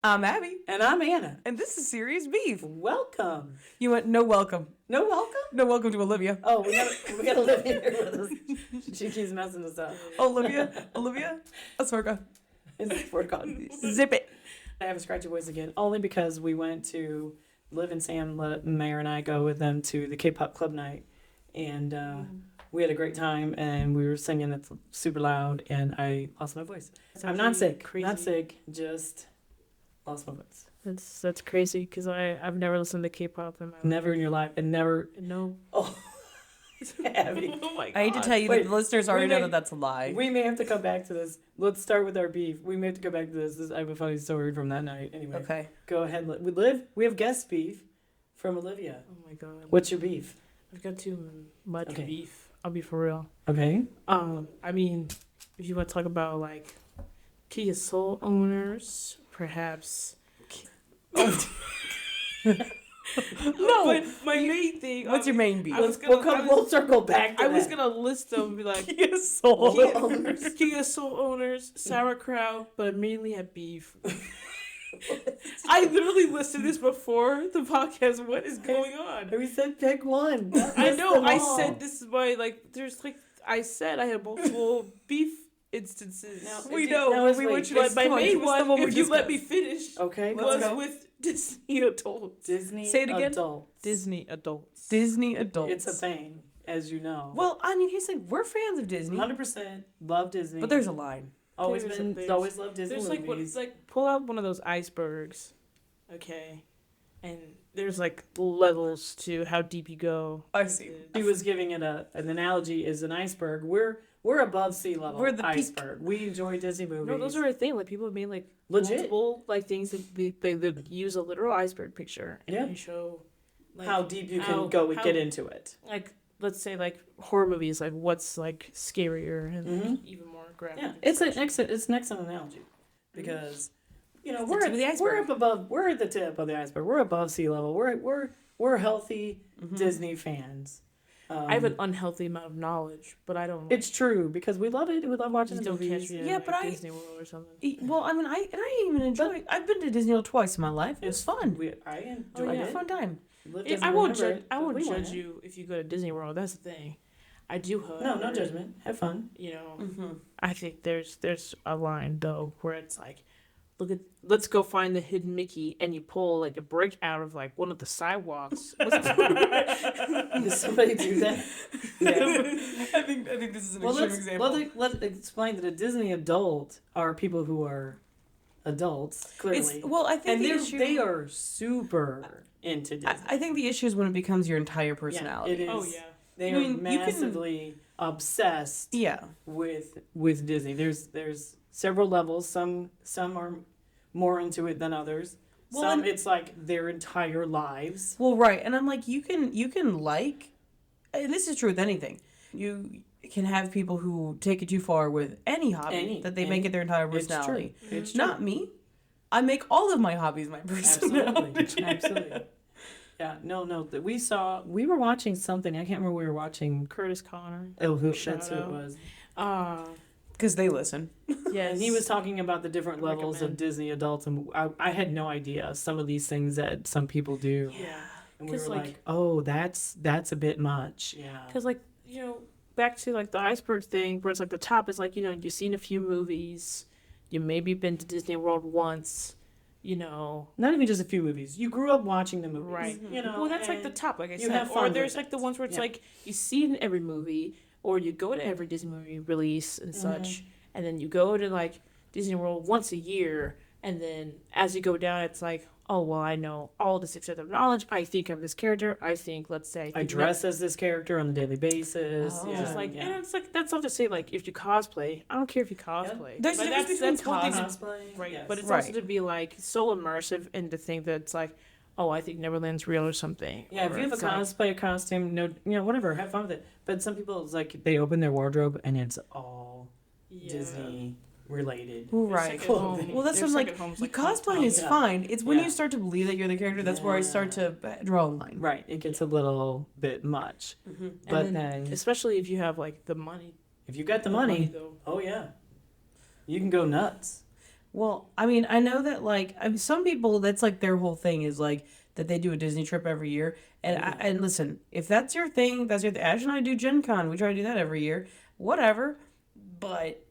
I'm Abby, And I'm Anna. and this is Serious Beef. Welcome. You went no welcome. No welcome? No welcome to Olivia. Oh, we gotta live here with us. She keeps messing us up. Olivia, Asorka. It's work on. Zip it. I have a scratchy voice again, only because we went to Liv and Sam, Mayor and I go with them to the K-pop club night, and we had a great time, and we were singing it super loud, and I lost my voice. I'm not sick. Crazy. Not sick. Just lost my voice. That's crazy because I've never listened to K-pop in my life. Never in your life, and never. No. Oh, Abby. Oh my god. I hate to tell you Wait, that the listeners already we know may- that that's a lie. We may have to come back to this. Let's start with our beef. We may have to go back to this. I have a funny story from that night. Anyway, Okay. go ahead. We have guest beef from Olivia. Oh my god. What's your beef? I've got too much Okay. beef. I'll be for real. Okay. I mean, if you want to talk about like Kia Soul owners, perhaps. No. But my main thing. What's your main beef? I was gonna- We'll circle back to I was that. gonna list them and be like Kia Soul. Kia owners. Kia Soul owners, sauerkraut, but mainly had beef. I literally listed this before the podcast. What is going on? We said pick one. I know. List them I all. said this is why. Like, there's like I said, I had multiple beef instances. Now, We Now, know. let's We wait. want you to But my come on, main give us the one, we if you let me discussed. Okay. finish, Let's was go. with Disney adults. Disney. Say it again. Adults. Disney adults. Disney adults. It's a thing, as you know. Well, I mean, here's the thing. We're fans of Disney, 100% love Disney. but there's a line. always There's been. there's- Always loved Disney There's like what movies. it's like. Pull out one of those icebergs, okay, and there's like levels to how deep you go. I see. She was giving it an analogy is an iceberg. We're above sea level. We're the peak. iceberg. We enjoy Disney movies. No, those are a thing. Like people have made like Legit. multiple like things that they use a literal iceberg picture and Yeah. they show like, how deep you how- can go and how- get into it. like let's say like horror movies, like what's like scarier and like, Mhm. even more graphic. Yeah, it's an excellent analogy because you know It's we're the tip of the iceberg. we're up above. We're at the tip of the iceberg. We're above sea level. We're healthy Disney fans. I have an unhealthy amount of knowledge, but I don't. It's true because we love it. We love watching just the don't movies. catch me at Yeah, like, but I- Disney World or something. Well, I mean, I even enjoy. I've been to Disney World twice in my life. It was fun. I Oh, enjoyed I had yeah. a it. fun time. Liv Yeah, doesn't I won't remember judge. it, I but won't we want judge it. you if you go to Disney World. That's the thing. I do. No, no judgment. Have fun. You know, Mm-hmm. I think there's a line though where it's like, let's go find the hidden Mickey, and you pull like a brick out of like one of the sidewalks. Did somebody do that? Yeah. I think this is an Well, extreme let's, example. let's explain that a Disney adult are people who are adults, clearly. I think And the they're, issue. they are super into Disney. I think the issue is when it becomes your entire Yeah, personality. it is. Oh yeah. They I are mean, you can- massively obsessed Yeah. with Disney. There's several levels. Some are more into it than others. Well, Some and- it's like their entire lives. Well, right, and I'm like, you can like, and this is true with anything. You can have people who take it too far with any hobby that they make it their entire It's true. personality. It's true. Not me. I make all of my hobbies my personality. Absolutely. Absolutely. Yeah, no. We were watching something. I can't remember what we were watching. Curtis Connor. Oh, Shout that's who it out. was. Because they listen. Yes. And he was talking about the different levels of recommend. Disney adults, and I had no idea some of these things that some people do. Yeah. And we were 'Cause, like, oh, that's a bit much. Yeah. Because like back to like the iceberg thing, where it's like the top is like you've seen a few movies, you maybe been to Disney World once, Not even just a few movies. You grew up watching the movies. Right. You know. Well, that's like the and top, like I you said. have fun Or with there's it. like the ones where it's Yeah. like you see it in every movie, or you go to every Disney movie release and such, and then you go to like Disney World once a year, and then as you go down, it's like, oh well, I know all this extensive knowledge. I think of this character. I think, let's say, I dress as this character on a daily basis. Oh. Yeah, Just like, yeah. and it's like that's not to say like if you cosplay. I don't care if you cosplay. There's a But difference between holding cosplay. right. Yes. But it's Right. also to be like so immersive and to think that it's like, oh, I think Neverland's real or something. Yeah, if Or you have a it's like- cosplay, a costume, whatever, have fun with it. But some people, it's like they open their wardrobe and it's all Yeah. Disney related. Right. second home. Well, that's Their what I'm like. second home's You like Hong cosplaying Kong. is Yeah. fine. It's when Yeah. you start to believe that you're the character. That's where I start to draw a line. Right, it gets a little bit much. And But then, then, especially if you have like the money. if you got the money, though. oh yeah, you can go nuts. Well, I mean, I know that some people that's like their whole thing is like that they do a Disney trip every year. And listen, if that's your thing, that's your thing. Ash and I do Gen Con. We try to do that every year. Whatever. But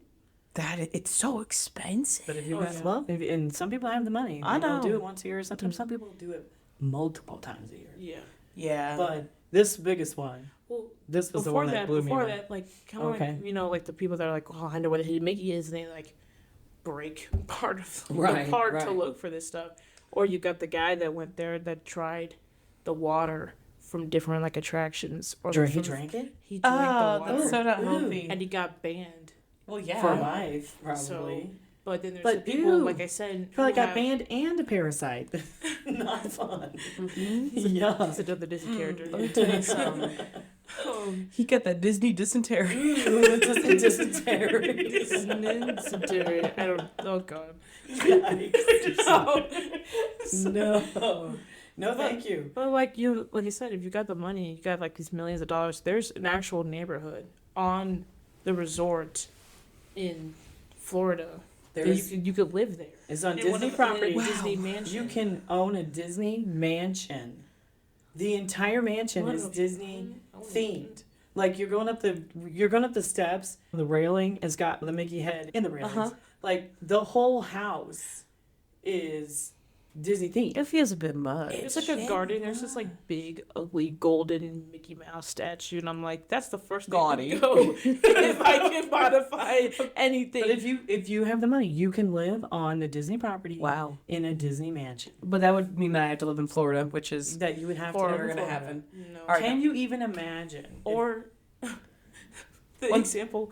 it's so expensive. But if you and some people have the money, I they'll know. do it once a year. Sometimes some people do it multiple times a year. Yeah. Yeah. But this biggest one, Well, this was the before one that blew me before away. that, like kind of Okay. like like the people that are like, oh, I know what a hidden Mickey is, and they like break part of Right, the part to right. look for this stuff. Or you got the guy that went there that tried the water from different like attractions. Or He from- drank it He drank the water, that's so not Ooh. healthy. and he got banned. Well, yeah. for life, probably. So, but then there's But the people, ew. like I said, Probably who got have- banned and a parasite. Not fun. Mhm. Yeah. It's another Disney character. Let me tell you something. He got that Disney dysentery. Dysentery. Dysentery. I don't. Oh God. No. No, thank you. But like you said, if you got the money, you got like these millions of dollars. There's an actual neighborhood on the resort in Florida. That you could live there. It's on In one Disney of- property. in a Disney mansion. You can own a Disney mansion. The entire mansion What is a- Disney themed. Like you're going up the steps. The railing has got the Mickey head in the railings. Uh-huh. Like the whole house is Disney themed. It feels a bit much. It's It's like a very garden. There's this like big, ugly, golden Mickey Mouse statue, and I'm like, that's the first Gaudy. thing to go if I can modify anything. But if you have the money, you can live on the Disney property. Wow. In a Disney mansion. But that would mean that I have to live in Florida, which is That you would have Or- to never live going to in Florida. happen. no. All right. Can you even imagine? Or the One- example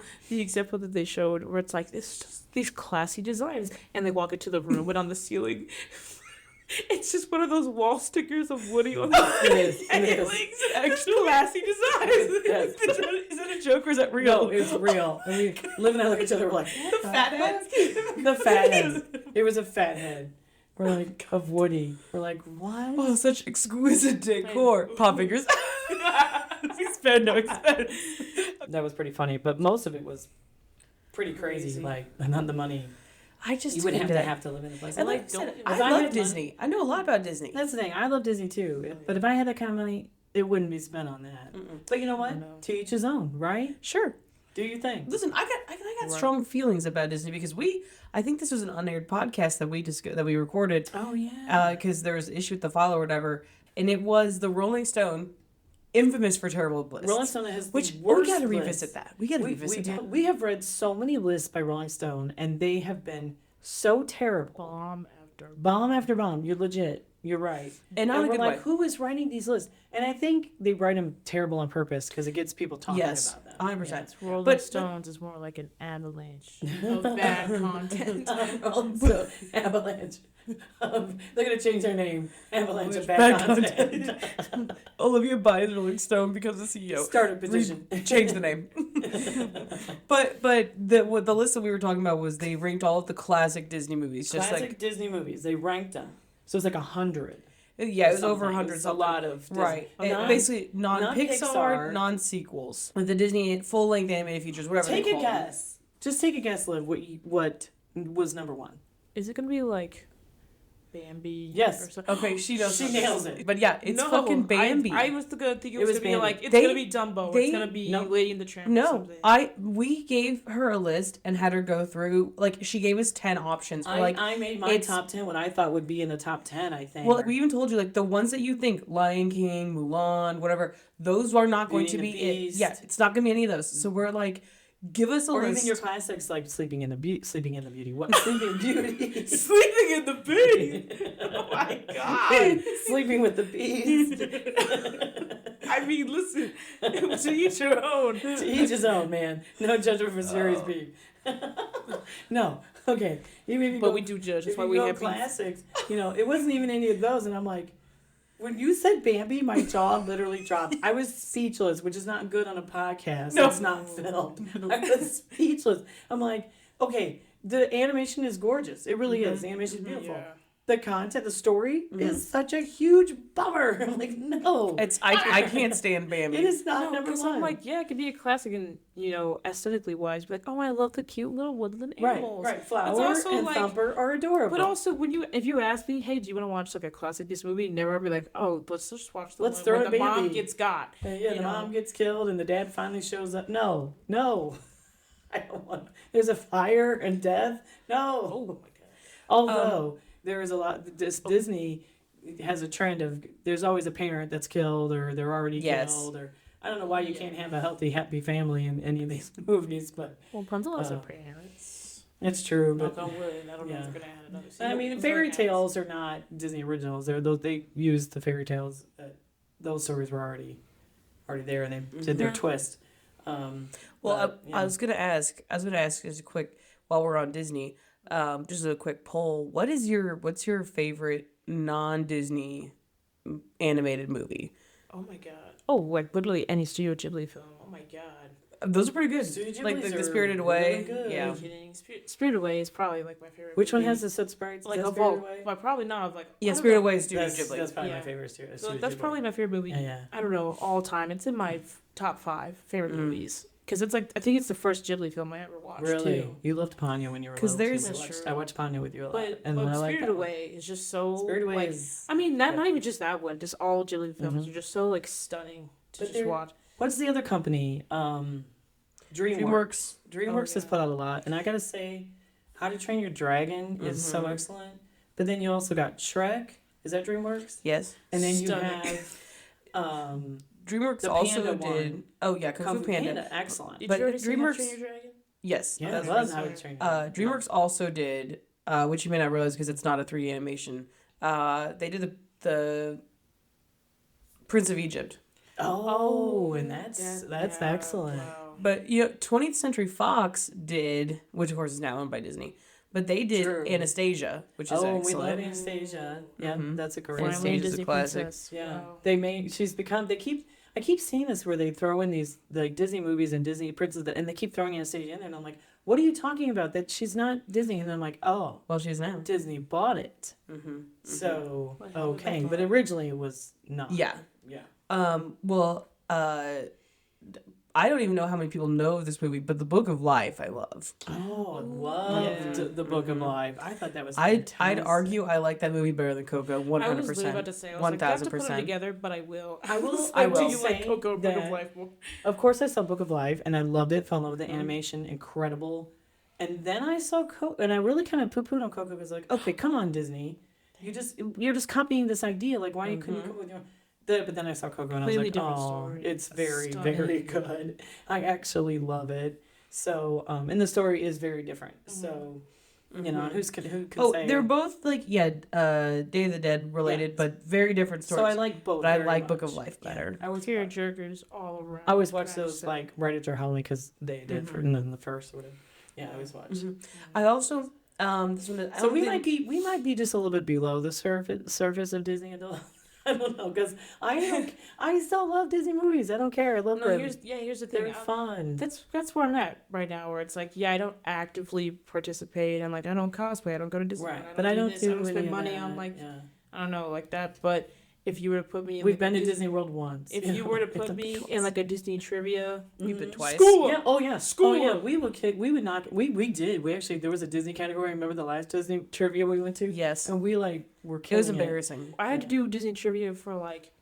that they showed where it's like these classy designs, and they walk into the room, but on the ceiling, it's just one of those wall stickers of Woody on the It is. and It it is. links extra classy designs. Yes. Is that a joke or is that real? No, it's real. And we live and I look at each other, we're like, what the fat heads. The fat head. It was a fat head. We're like, of Woody. We're like, what? oh, such exquisite decor. Pop figures. We spend no expense. That was pretty funny, but most of it was pretty crazy. Like, not the money. I just You wouldn't hate have to that. live in a place. And I'm like I like, said, don't- I if I love had Disney. I know a lot about Disney. that's the thing. I love Disney too. But if I had that kind of money, it wouldn't be spent on that. But you know what? No. To each his own, right? Sure. Do your thing. Listen, I got Right. strong feelings about Disney because I think this was an unaired podcast that we recorded Oh, yeah. because there was an issue with the file or whatever, and it was the Rolling Stone, infamous for terrible lists. Rolling Stone has which the we worst got to list. revisit that. We got to We revisit do. that. We have read so many lists by Rolling Stone, and they have been so terrible. Bomb after Bomb after bomb. You're legit. You're right. And not in a we're good like, way. who is writing these lists? And I think they write them terrible on purpose because it gets people talking Yes, about them. 100%. Rolling But- Stones is more like an avalanche of bad content. Also, Avalanche. They're gonna change their name. Avalanche of Bad bad content. Olivia buys Rolling Stone because the CEO. Start a petition. Change the name. but the list that we were talking about was they ranked all of the classic Disney movies, just Classic Disney movies. They ranked them. So it's like 100. yeah, it was over Something. 100. It's a lot of Disney. Right. Non- Basically, non-Pixar, non-Pixar. non-sequels. With the Disney full-length animated features, whatever Take they a call them. guess. Just take a guess, Liv. What was number one? Is it gonna be like Bambi? Yes. Or something? Okay, she knows. She nails it. But yeah, it's fucking Bambi. I was gonna think it It was, was gonna be Bambi. like it's They- gonna be Dumbo. they- It's gonna be No. Lady and the Tramp. Or No, something. we gave her a list and had her go through, like, she gave us 10 options. We're like, I made my it's- top 10 what I thought would be in the top 10, I think. well, we even told you, like, the ones that you think, Lion King, Mulan, whatever, those are not going to Beauty be and the it. Beast. Yeah, it's not going to be any of those. So we're like, give us a or list. even your classics like Sleeping in the Beauty. Sleeping in Beauty. Sleeping Beauty. Sleeping in the Beast. Oh my God. Sleeping with the Beast. I mean, listen, to each your own. To each his own, man. No judgment for Series B. No. Okay. Even if you But go, we do judge. That's if why you we go have beef. classics. It wasn't even any of those, and I'm like, when you said Bambi, my jaw literally dropped. I was speechless, which is not good on a podcast. No. It's not filmed. I was speechless. I'm like, okay, the animation is gorgeous. It really is. The animation is beautiful. Yeah. the content, the story is such a huge bummer. I'm like, no, It's I can't stand Bambi. it is not No, number because one. I'm like, yeah, it could be a classic and, aesthetically wise. Be like, oh, I love the cute little woodland animals. Right. Flower also, and like- Thumper are adorable. But also, if you ask me, hey, do you want to watch like a classic Disney movie? Never I'd be like, oh, let's just watch the Let's one throw where in the mom Bambi. gets got. Yeah, the know. mom gets killed and the dad finally shows up. No. I don't want. There's a fire and death. No. Oh my god. Although there is a lot. Disney has a trend of there's always a parent that's killed or they're already Yes. killed or I don't know why you can't have a healthy, happy family in any of these movies, but Well, Rapunzel has Uh, a parents. it's true. But Knock on wood. I don't know yeah. if they're gonna add another. I mean, fairy tales are not Disney originals. They're those they used the fairy tales. Those stories were already there, and they did their Mhm. twist. Well, But, I was gonna ask just a quick while we're on Disney, just a quick poll. What's your favorite non-Disney animated movie? Oh my god. Oh, like literally any Studio Ghibli film. Oh my god. Those are pretty good. Studio Like Ghibli's the are Spirited Away. really good. Yeah. Are you kidding? Spirited Away is probably like my favorite. Which one movie. has the Soot Sprites? like Is that of all? Spirited Away? Well, probably not of like. Yeah, I don't Spirited know. Away is Studio That's Ghibli. probably my Yeah. favorite too. So that's probably my favorite movie. Yeah. I don't know all time. It's in my top 5 favorite Mm. movies because it's like I think it's the first Ghibli film I ever watched Really, too. you loved Ponyo when you were 'Cause little. there's- too. That's I true. watched Ponyo with you a lot, But, and but I like Spirited that Away is just so Spirited Away like is. I mean not even just that one, just all Ghibli films Mhm. are just so like stunning to But just they're- watch. What's the other company? DreamWorks. DreamWorks has yeah. put out a lot, and I gotta say, How to Train Your Dragon is so excellent. But then you also got Shrek. Is that DreamWorks? Yes. And then you Stunning. have DreamWorks The also Panda did. one. Oh yeah, Kung Fu Panda. Excellent. Did But you already see How to DreamWorks- Train Your Dragon? Yes. Yeah, I that's love right. How to Train Your Dragon. DreamWorks also did, which you may not realize because it's not a 3D animation. They did the Prince of Egypt. Oh, and that's yeah, excellent. Wow. But 20th Century Fox did, which of course is now owned by Disney, but they did True. Anastasia, which is Oh, we excellent. love Anastasia. Yeah, Mhm. that's a great. Finally, Finally, a Anastasia's a Disney classic. princess. Yeah, Wow. they made. She's become. I keep seeing this where they throw in these like Disney movies and Disney princesses, and they keep throwing Anastasia in there, and I'm like, what are you talking about? That she's not Disney, and I'm like, oh, Well, she's now. Disney bought it. Mm-hmm. So Well, how would okay, that but go? originally it was not. Yeah. Yeah. Well, I don't even know how many people know of this movie, but The Book of Life I love. Oh, I loved Yeah. the Book of Mhm. Life. I thought that was. I'd fantastic. argue I like that movie better than Coco, 100%. I was literally about to say, I was like, I have to put them 1000%. together, but I will. I will. I I will will Do you like say Coco Book that, of Life? Well, of course, I saw Book of Life, and I loved it. Fell in love with the Mhm. animation, incredible. And then I saw Coco, and I really kind of poo-pooed on Coco because, like, okay, come on, Disney, you're just copying this idea. Like, why you couldn't come up with your but then I saw Coco and I was Completely like, different oh, story. it's very, Stunning. very good. I actually love it. So, and the story is very different. So, you know, who could Oh, say? they're both like Day of the Dead related, Yeah. but very different stories. So I like both. but I very like Book of much. Life Yeah. better. I was tear jerkers all around. I always watch Gosh, those so- like right after Halloween because they did for in the first or whatever. Yeah, I always watch. Mhm. I also this one. I So don't we think- might be just a little bit below the surface of Disney adult. I don't know because I still love Disney movies. I don't care. I love No, them. here's the thing. They're fun. That's where I'm at right now. Where it's like, yeah, I don't actively participate. And like, I don't cosplay. I don't go to Disney. Right, but I don't this, do I don't spend any of money that. on like Yeah. I don't know like that. But if you were to put me, in, We've like, been a to Disney World once. If you were to put me in like a Disney trivia, We've been twice. School. Yeah. Oh yeah. School. Oh yeah. We would kick. We would not. We did. We actually there was a Disney category. Remember the last Disney trivia we went to? Yes, And we like were it killing was embarrassing. I had to do Disney trivia for like,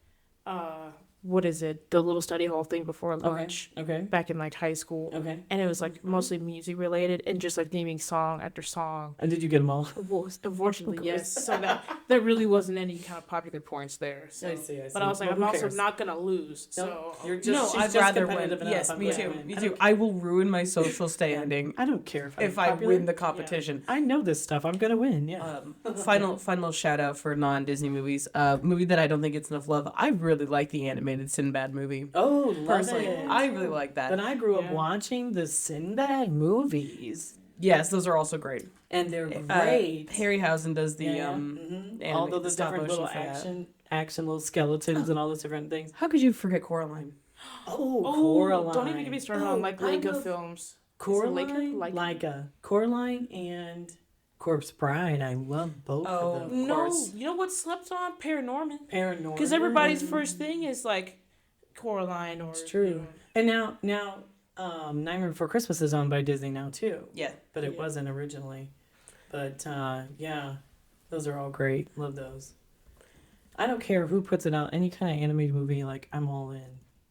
what is it? The little study hall thing before lunch Okay. back in like high school. Okay. And it was like mostly music related and just like naming song after song. And did you get them all? Well, unfortunately, Of course. yes. So that really wasn't any kind of popular points there. So. see. But I was like, Well, I'm who also cares? not gonna lose. No, So you're just. No, she's I'd just rather win. competitive enough. Yes, I'm me glad too. you win. Me I too. don't I will ruin my social standing I don't care if I'm I popular. win the competition. I know this stuff. I'm gonna win. Yeah. Final shout out for non-Disney movies. Movie that I don't think gets enough love. I really like the animated Sinbad movie. Oh, love Personally, it. I really like that. But I grew up Yeah. watching the Sinbad movies, Yes, those are also great. and they're great. Harryhausen does the All of the stop different little motion for that. action little skeletons and all those different things. How could you forget Coraline? Oh, oh, Coraline. don't even get me started Oh, on like I Leica love films. Coraline, Leica? Leica, Coraline, and Corpse Bride. I love both Oh, of them. No, course. you know what slept on? Paranorman. Paranormal. Because everybody's first thing is like Coraline or. It's true. You know. And now, Nightmare Before Christmas is owned by Disney now too. Yeah. But it Yeah. wasn't originally. But yeah, those are all great. Love those. I don't care who puts it out. Any kind of animated movie, like I'm all in.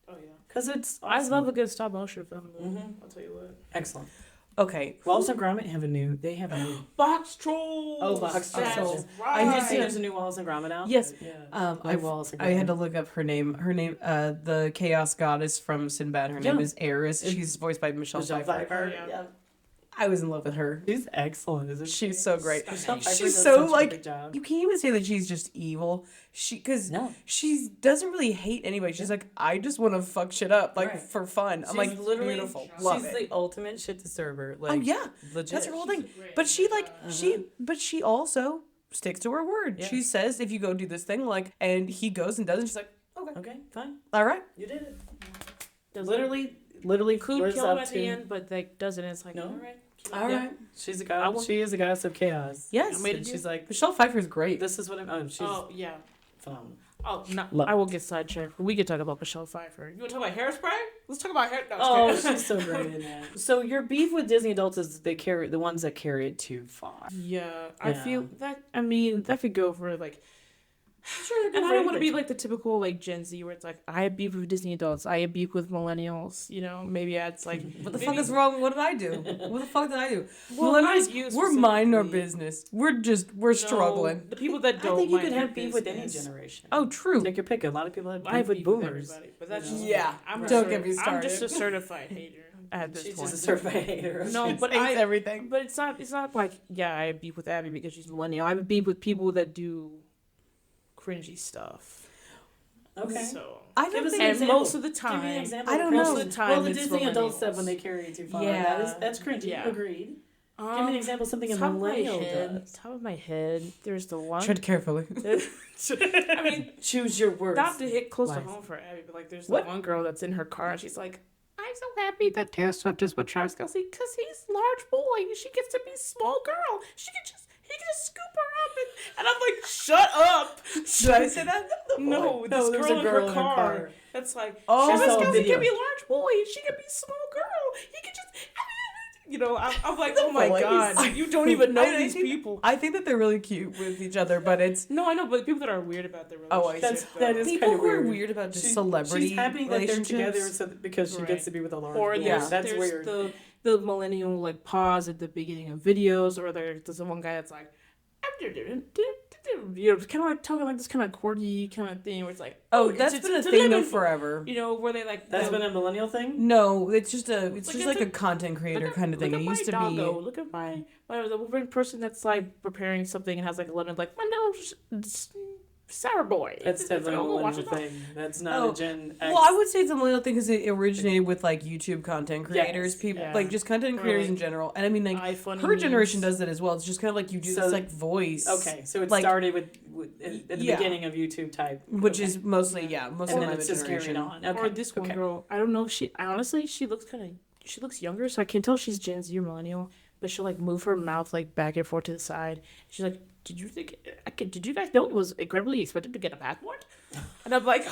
Oh yeah. Cause it's I awesome. love a good stop motion film. Though. Mhm. I'll tell you what. Excellent. Okay. Wallace and Gromit have a new. They have a new. Box Trolls. Oh, Box That's Trolls. Right. I did see there's a new Wallace and Gromit out. Yes. Yeah. I Wallace and I had Gromit. to look up her name. The chaos goddess from Sinbad. Her name Yeah. is Eris. She's voiced by Michelle Pfeiffer. Pfeiffer. Yeah. Yeah. I was in love with her. She's excellent, isn't she? She's so great. Michelle Pfeiffer She's does so such a like good job. you can't even say that she's just evil. Because No. she doesn't really hate anybody. She's like, I just want to fuck shit up, like Right. for fun. I'm She's like, literally beautiful. Love she's it. the ultimate shit disturber. Like, Oh yeah, legit. that's her whole thing. great. But she like Uh-huh. but she also sticks to her word. Yeah. She says if you go do this thing, like, and he goes and does it, she's like, okay, Okay, fine. all right. You did it. Does Literally could lives kill him up at to- the end, but like doesn't. It's like No. all right. All Yeah. right. She's a I god. will- She is a goddess of chaos. Yes. And she's like, Michelle Pfeiffer's great. this is what I'm. Oh, she's Oh yeah. phenomenal. Oh no. Love I will get sidetracked. We could talk about Michelle Pfeiffer. You want to talk about Hairspray? Let's talk about hair. No, Oh, just kidding. she's so great in that. So your beef with Disney adults is they carry the ones that carry it too far. Yeah, I Yeah. feel that. I mean, that could go for like. Sure, And I don't want to be like the typical like Gen Z where it's like I have beef with Disney adults, I have beef with millennials. You know, maybe it's like What the maybe- fuck is wrong? What did I do? What the fuck did I do? Well, Millennials, not you we're minding our specifically. business. We're struggling. No, the people that I don't. think you mind could their have beef with any business. generation. Oh, true. Take your pick. A lot of people have I have beef with beef with boomers. everybody, but that's just Yeah. I'm a Don't cer- get me I'm just started. a certified hater at this She's point. just a certified hater. No, but Hates I. everything. But it's not. It's not like yeah, I have beef with Abby because she's millennial. I have beef with people that do cringy stuff. Okay. So. I Give don't us think an And example. most of the Give me an time, example. I don't Most know. of the time Well, the it's Disney adult millennials. stuff when they carry it too far. Yeah. That's cringy. Yeah. Agreed. Give me an example of something a top of my millennial head, does. top of my head, there's the one. tread carefully. I mean, Choose your words. not to hit close to Wise. home for Abby, but like, there's What? the one girl that's in her car and she's like, "I'm so happy that Taylor Swift is with Travis Kelce because he's large boy and she gets to be small girl. He can just scoop her up and I'm like, shut up. Should I say that? No, No, this there's girl, a in girl her in her car. car. That's like, Oh. Travis I saw a Kelce video. can be large boy and she can be small girl. He can just, you know, I'm like, oh my voice. god, you don't even know I these think- people. I think that they're really cute with each other, but it's No, I know, but people that are weird about their Oh, I relationship. see. That is people kinda who are weird. weird about just She- celebrity She's happy that they're relationships. together so that, because she Right. gets to be with a large Or boy. there's, That's there's weird. the millennial like pause at the beginning of videos, or there's the one guy that's like, you know, kind of like talking like this kind of corgi kind of thing where it's like, Oh, it's- that's it's- been a it's thing though living- forever. You know, where they like That's they'll- been a millennial thing? No, it's just Like, just it's like a- a content creator kind of thing. Look It at used to my be. doggo. Look at my the one person that's like preparing something and has like a lemon like my nose sour boy. That's It's definitely a like, oh, watch millennial it. thing. That's not Oh, a Gen X. Well, I would say it's a millennial thing because it originated with like YouTube content creators, Yes, people yeah. like just content creators in Right. general. And I mean, like iFunny her generation memes. does that as well. It's just kind of like you do So- this like voice. Okay, so it like- started with at the Yeah. beginning of YouTube type. which Okay. is mostly mostly and then my it's just generation. carried on. Okay. Or this one okay. girl. I don't know if she looks she looks younger, so I can tell she's Gen Z or millennial. But she'll like move her mouth like back and forth to the side. She's like, "Did you think? Did you guys know it was incredibly expensive to get a passport?" And I'm like,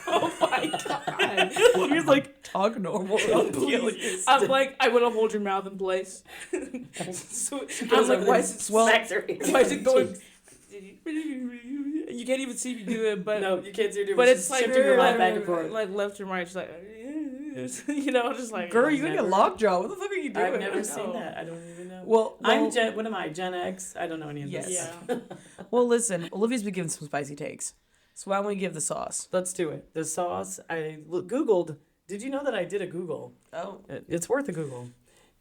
"Oh my god!" He's like, Talk normal. please. I'm like, "I want to hold your mouth in place." So I'm Goes like, over "Why and is it smacks her ear. Why is it going?" You can't even see me do it, but No, you can't see her do it. but She's it's like shifting her like, mouth back and forth. like left and right. She's like, you know, just like Girl, you gonna get Never. lockjaw. What the fuck are you doing? I've never know. seen that. I don't even know. Well, I'm Gen. What am I? Gen X. I don't know any of Yes. this. yeah. well, listen. Olivia's been giving some spicy takes, so why don't we give the sauce? Let's do it. The sauce. I googled. Did you know that I did a Google? Oh, It's worth a Google,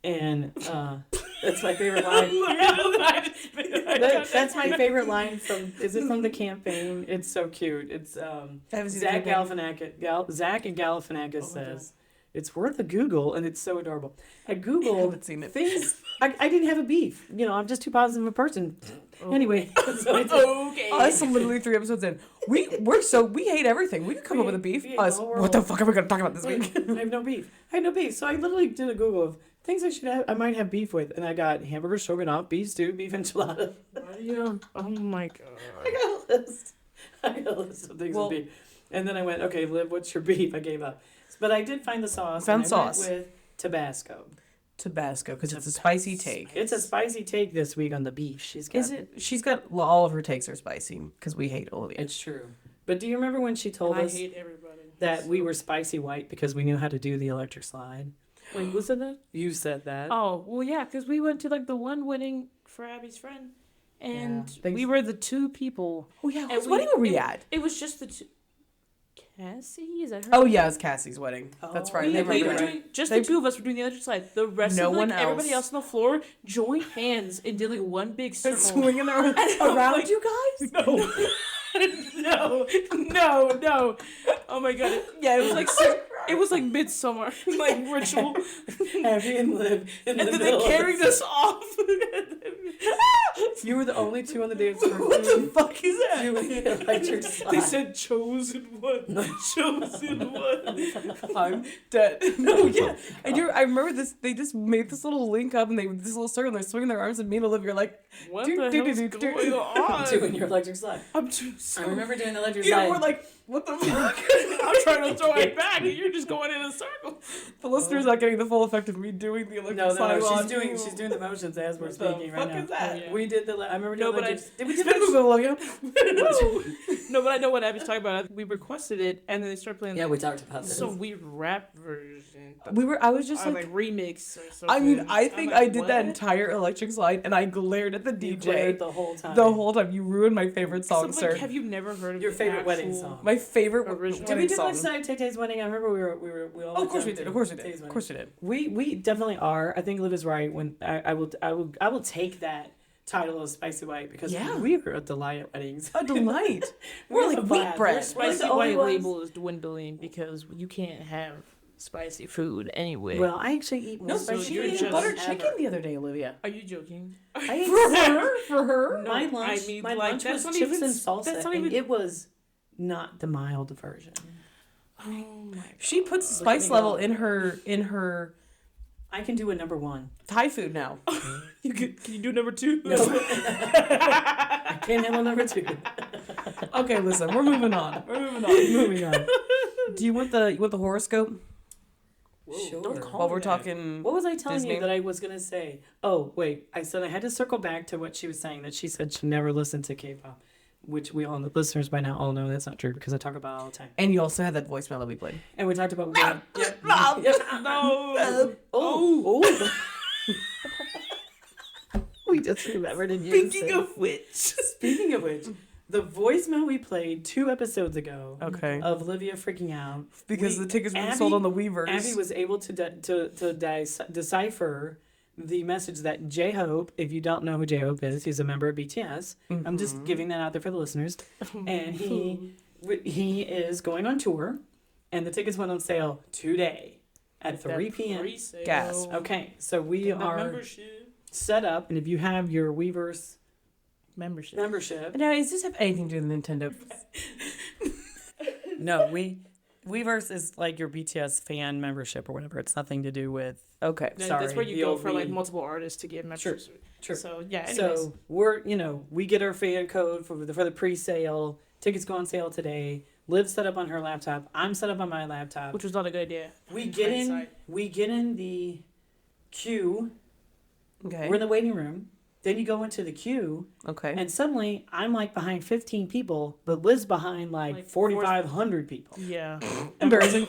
and that's my favorite line. That's my favorite line from. Is it from the campaign? It's so cute. It's I haven't seen Zach the campaign. Galifianakis. Zach and Galifianakis Oh my says it's worth a Google, and it's so adorable. I I googled haven't seen it. things. I didn't have a beef. You know, I'm just too positive a person. Anyway, so it's Okay. Us literally 3 episodes in. We hate everything. We could come up with a beef. We- Us. the whole What the world. fuck are we gonna talk about this week? I have no beef. I had no beef. So I literally did a Google of things I might have beef with, and I got hamburger stroganoff, beef stew, beef enchilada. Yeah. Oh my god. I got a list. I got a list of things Well- with beef. And then I went, okay, Liv, what's your beef? I gave up. But I did find the sauce. Found and I went sauce. with Tabasco. Tabasco, because it's a spicy take. It's a spicy take this week on the beef. She's got. Is it? She's got, well, all of her takes are spicy, because we hate Olivia. It's true. But do you remember when she told I us hate everybody. that we were spicy white because we knew how to do the electric slide? Wait, who said that? You said that. Oh, well, yeah, because we went to like the one wedding for Abby's friend, and Yeah. we were the two people. Oh, yeah. And Whose wedding were we at? It was just the two. Cassie, is that her? Oh, yeah, it's Cassie's wedding. That's right. We, I we remember were that. doing just They- the two of us were doing the other side. The rest No of like one everybody else. else on the floor joined hands and did like one big circle. Swinging around like- you guys? No, no. Oh my god! Yeah, it was like it was like midsummer like ritual, Abby and Liv in and the then they middle of carried it. us off. You were the only two on the dance floor. What the fuck is that? Doing the electric slide. They said chosen one, chosen one. I'm dead. No, yeah. I remember this. They just made this little link up and this little circle and they're swinging their arms and me and Olivia are like, What Do, the do, hell's do, do, going do. on? Doing your electric slide. I'm too. So, I remember doing the electric you slide. know, we're like, what the fuck? I'm trying to throw it back, and you're just going in a circle. The listener's not getting the full effect of me doing the electric No, slide. while she's I'm she's doing the motions as we're What the speaking fuck right now. is that? Oh, yeah. We did I remember No, doing but electric. Did we do Spin that? move, Olivia. No, but I know what Abby's talking about. We requested it, and then they started playing Yeah, we talked about this. some weird rap version. I was just Or like, like remix or something. I mean, I think I'm like, I did that what? entire electric slide and I glared at the You DJ glared the whole time. the whole time. You ruined my favorite So, song, like, sir. have you never heard of Your the favorite wedding actual- song. My favorite Original. Did wedding we do song. last night Tay-Tay's wedding? I remember we all. Oh, of went course down we did. to Of course we Tay's did. Of wedding. course we did. We definitely are. I think Liv is right. When I will take that title of spicy white because Yeah. we are a delight at weddings. A delight. We're have like a wheat blast. bread. We're Spicy the only white ones- label is dwindling because you can't have spicy food anyway. Well, I actually eat more No, spicy so she you're food ate just- butter than chicken ever. the other day, Olivia. are you joking? I ate For her. No, my lunch. I mean, my like, lunch that's was not chips even- and salsa, that's not and even- it was not the mild version. Oh my god. She puts the Look at spice me level go. in her I can do a number one. Thai food now. Can you do number 2? No. I can't handle number two. Okay, listen, we're moving on. We're moving on. Moving on. Do you want the horoscope Sure. Don't call while me we're that. talking? What was I telling Disney? you that I was gonna say? Oh wait, I said I had to circle back to what she was saying. That she said she never listened to K-pop, which we all, the listeners by now all know that's not true because I talk about it all the time. And you also had that voicemail that we played. And we talked about No. oh. We just remembered in Speaking of which. Speaking of which, the voicemail we played 2 episodes ago Okay. of Olivia freaking out Because we- the tickets were Abby- sold on the Weavers. Abby was able to decipher the message that J-Hope, if you don't know who J-Hope is, he's a member of BTS. I'm just giving that out there for the listeners. And he is going on tour, and the tickets went on sale today at 3 p.m. Pre-sale. Gas. Okay, so we Get that are membership. set up, and if you have your Weavers Membership. membership, Now, does this have anything to do with Nintendo? no, Weavers is like your BTS fan membership or whatever. It's nothing to do with. Okay. That's Sorry, where you the go old for like me. multiple artists to get membership. Sure. So yeah. Anyways. So we get our fan code for the pre-sale. Tickets go on sale today. Liv's set up on her laptop. I'm set up on my laptop. which was not a good idea. We get in. Hindsight. We get in the queue. Okay. We're in the waiting room. Then you go into the queue, Okay. and suddenly I'm like behind 15 people, but Liv's behind like 4,500 people. Yeah. Embarrassing.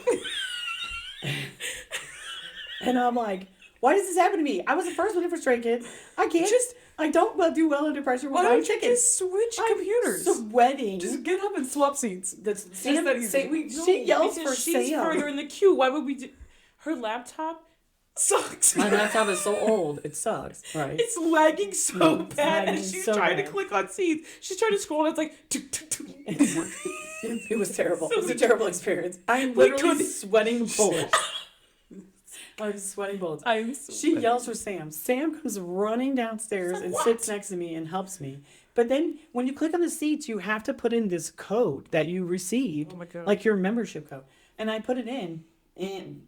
And I'm like, why does this happen to me? I was the first one in for Stray Kids. I can't. I don't do well under pressure with Why my don't you tickets. just switch I'm computers? Sweating. Just get up and swap seats. That's just that easy. she yells because for she's Sam. further in the queue. Why would we do? Her laptop sucks. My laptop is so old. It sucks. Right. It's lagging so It's bad, and lagging she's so trying bad. to click on seats. She's trying to scroll, and it's like. Tuk, tuk, tuk. It was terrible. It was a terrible experience. I'm We literally could- sweating bullets. I'm sweating bullets. I'm so She bad. yells for Sam. Sam comes running downstairs and sits next to me and helps me. But then when you click on the seats, you have to put in this code that you received, Oh my God. like your membership code. And I put it in, And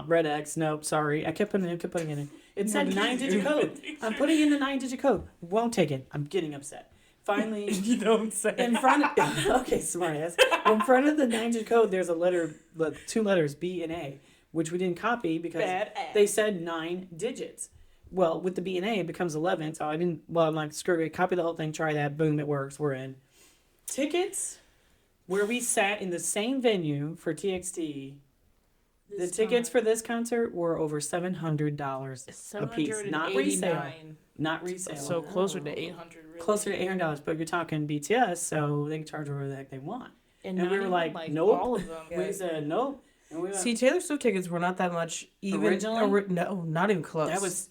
red X. Nope, sorry. I kept putting it in. It said 9-digit code. I'm putting in the 9-digit code. Won't take it. I'm getting upset. Finally, You don't say. in front of okay, smart ass. In front of the 9-digit code, there's a letter, 2 letters, B and A, which we didn't copy because they said 9 digits. Well, with the B and A, it becomes 11. So I didn't. Well, I'm like, screw it. Copy the whole thing. Try that. Boom, it works. We're in. Tickets, where we sat in the same venue for TXT. The tickets for this concert were over $700 a piece, not resale. Not resale. So closer to 800. Really. Closer to $800, but you're talking BTS, so they can charge whatever the heck they want. And we were like, nope. all of them. We said nope. And we went, See, Taylor Swift tickets were not that much even. Originally? No, not even close.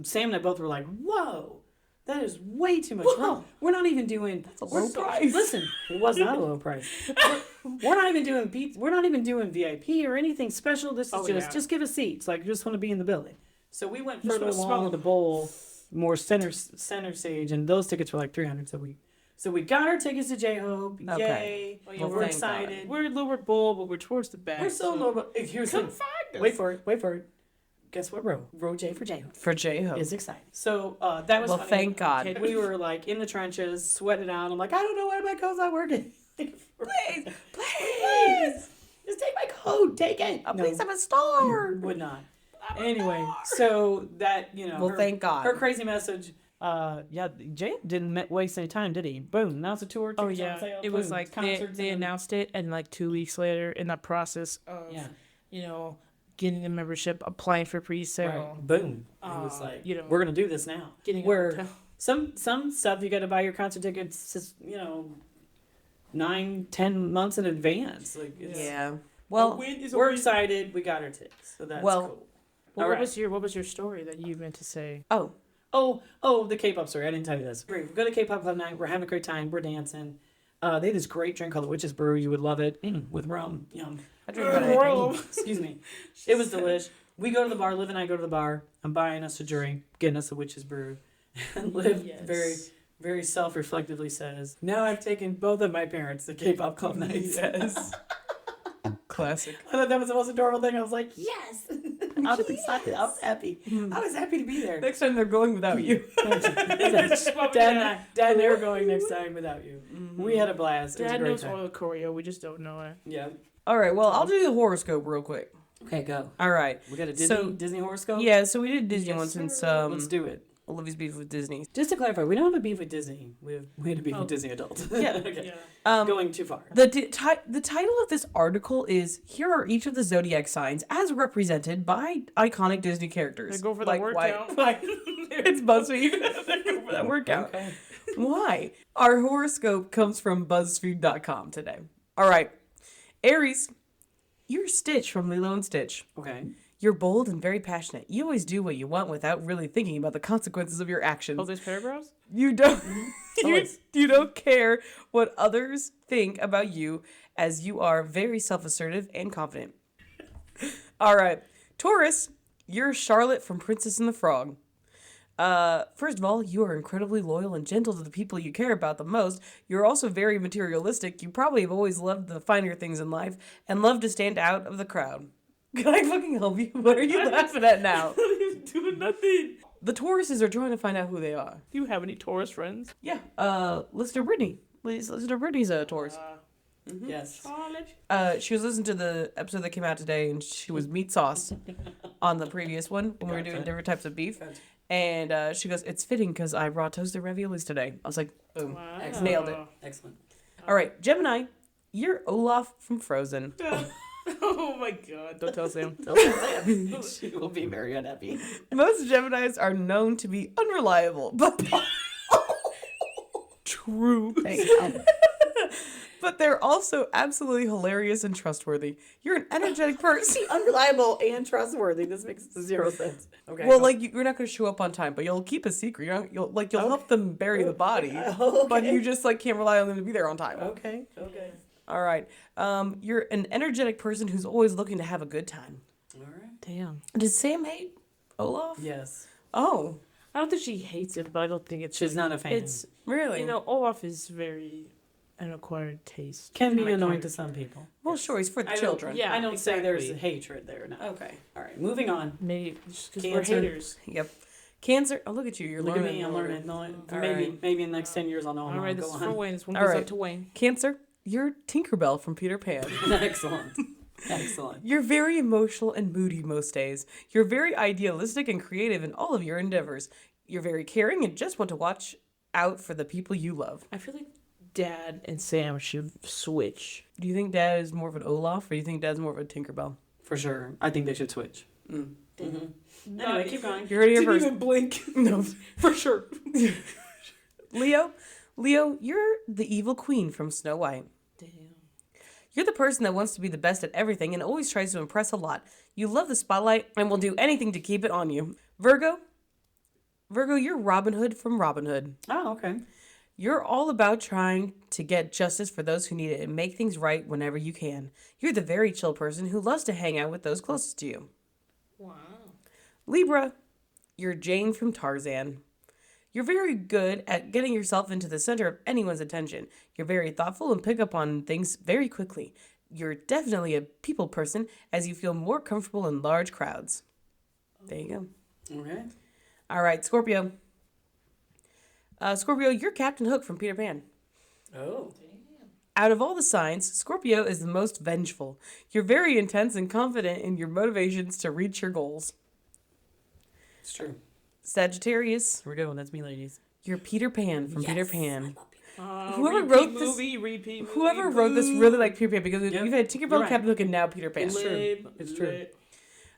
Sam and I both were like, whoa, that is way too much. Whoa. We're not even doing. That's a low price. Listen, it was not a low price. We're not even doing we're not even doing VIP or anything special. This is just give us seats. Like, you just want to be in the building. So we went further along with the bowl, more center stage, and those tickets were like $300. So we got our tickets to J-Hope. Okay. Yay! Well, we're thank excited. We're lower bowl, but we're towards the back. We're so low. But here's the Come find us. Wait for it. Guess what row? Row J for J-Hope. For J-Hope. Is excited. So that was Well, funny. thank God. Okay, we were like in the trenches, sweating out. I'm like, I don't know why my code's not working. please, just take my code. Take it. Please have a star. Would not. Anyway, so that Well, thank God. Her crazy message. Jay didn't waste any time, did he? Boom. Now it's a tour. Oh tickets on yeah, sale, it was boom, like concerts they and- announced it, and like 2 weeks later, in that process of getting the membership, applying for pre-sale, Right. Boom. It was like, you know, we're gonna do this now. getting a Where hotel. some stuff you got to buy your concert tickets, just 9-10 months in advance. Like, it's, Yeah. Well, we're excited. We got our tickets, so that's Well, cool. Well, All what right. was your story that you meant to say? Oh, the K-pop story. I didn't tell you this. Great. We go to K-pop club night. We're having a great time. We're dancing. They had this great drink called the Witch's Brew. You would love it. With rum. Yum. I drink about anything. Excuse me. It was delish. We go to the bar. Liv and I go to the bar. I'm buying us a drink, getting us a Witch's Brew. And Liv very, very self-reflectively says, now I've taken both of my parents to K-pop club nights. Yes. Classic. I thought that was the most adorable thing. I was like, yes. I was excited. I was happy. I was happy to be there. Next time they're going without you. Dad and they were going next time without you. We had a blast. It was a Dad great knows time. all the choreo, we just don't know it. Yeah. All right. Well, I'll do the horoscope real quick. Okay, go. All right. We got a Disney So- horoscope? Yeah. So we did Disney Yes, one since Let's do it. Olivia's beef with Disney. Just to clarify, we don't have a beef with Disney. We had a beef with Disney adults. Yeah. Okay. Yeah. Going too far. The title of this article is "Here are each of the zodiac signs as represented by iconic Disney characters." They go for the Like, workout. why- It's BuzzFeed. They go for that workout. Okay. Why? Our horoscope comes from BuzzFeed.com today. All right, Aries, you're Stitch from Lilo and Stitch. Okay. You're bold and very passionate. You always do what you want without really thinking about the consequences of your actions. Oh, there's paragraphs? You don't Always. you don't care what others think about you, as you are very self-assertive and confident. All right. Taurus, you're Charlotte from Princess and the Frog. First of all, you are incredibly loyal and gentle to the people you care about the most. You're also very materialistic. You probably have always loved the finer things in life and love to stand out of the crowd. Can I fucking help you? What are you laughing at now? Doing nothing. The Tauruses are trying to find out who they are. Do you have any Taurus friends? Yeah. Listener Brittany. Listener Brittany's a Taurus. Yes. She was listening to the episode that came out today, and she was meat sauce on the previous one when we were doing different types of beef. Gotcha. And she goes, "It's fitting because I raw toasted raviolis today." I was like, "Boom, Wow. nailed it." Excellent. All right, Gemini, you're Olaf from Frozen. Oh my god, don't tell Sam. She will be very unhappy. Most Geminis are known to be unreliable, but True. but they're also absolutely hilarious and trustworthy. You're an energetic person. Unreliable and trustworthy. This makes zero sense. Okay. Well, like you're not going to show up on time, but you'll keep a secret. You'll help them bury the body, but you just like can't rely on them to be there on time. Okay. All right. You're an energetic person who's always looking to have a good time. All right. Damn. Does Sam hate Olaf? Yes. Oh, I don't think she hates it, but I don't think it's. She's not a fan. It's really? Olaf is very an acquired taste. Can be My annoying to character. some people. Well, sure, he's for the I don't- children. Yeah, I don't say there's exactly. hatred there. No. Okay. All right, moving on. Maybe just because we're Cancer. haters. Yep. Cancer. Oh, look at you. You're Look at learning. me, I'm learning. No, All maybe, right. maybe in the next 10 years I'll know. All right, this Go is for on. Wayne. This one All goes right. up to Wayne. Cancer. You're Tinkerbell from Peter Pan. Excellent. Excellent. You're very emotional and moody most days. You're very idealistic and creative in all of your endeavors. You're very caring and just want to watch out for the people you love. I feel like Dad and Sam should switch. Do you think Dad is more of an Olaf, or do you think Dad's more of a Tinkerbell? For sure. I think they should switch. Mm. Anyway, keep going. You heard it here Didn't first. even blink. No. For sure. Leo, you're the evil queen from Snow White. Damn. You're the person that wants to be the best at everything and always tries to impress a lot. You love the spotlight and will do anything to keep it on you. Virgo, you're Robin Hood from Robin Hood. Oh, okay. You're all about trying to get justice for those who need it and make things right whenever you can. You're the very chill person who loves to hang out with those closest to you. Wow. Libra, you're Jane from Tarzan. You're very good at getting yourself into the center of anyone's attention. You're very thoughtful and pick up on things very quickly. You're definitely a people person as you feel more comfortable in large crowds. There you go. Okay. All right, Scorpio. Scorpio, you're Captain Hook from Peter Pan. Oh. Out of all the signs, Scorpio is the most vengeful. You're very intense and confident in your motivations to reach your goals. It's true. Sagittarius, Here we go. That's me, ladies. you're Peter Pan from Peter Pan. Whoever wrote this- repeat movie, Whoever wrote this really liked Peter Pan because Yep. we've had You're Tinkerbell, right. Captain Hook, and now Peter Pan. It's true. It's true.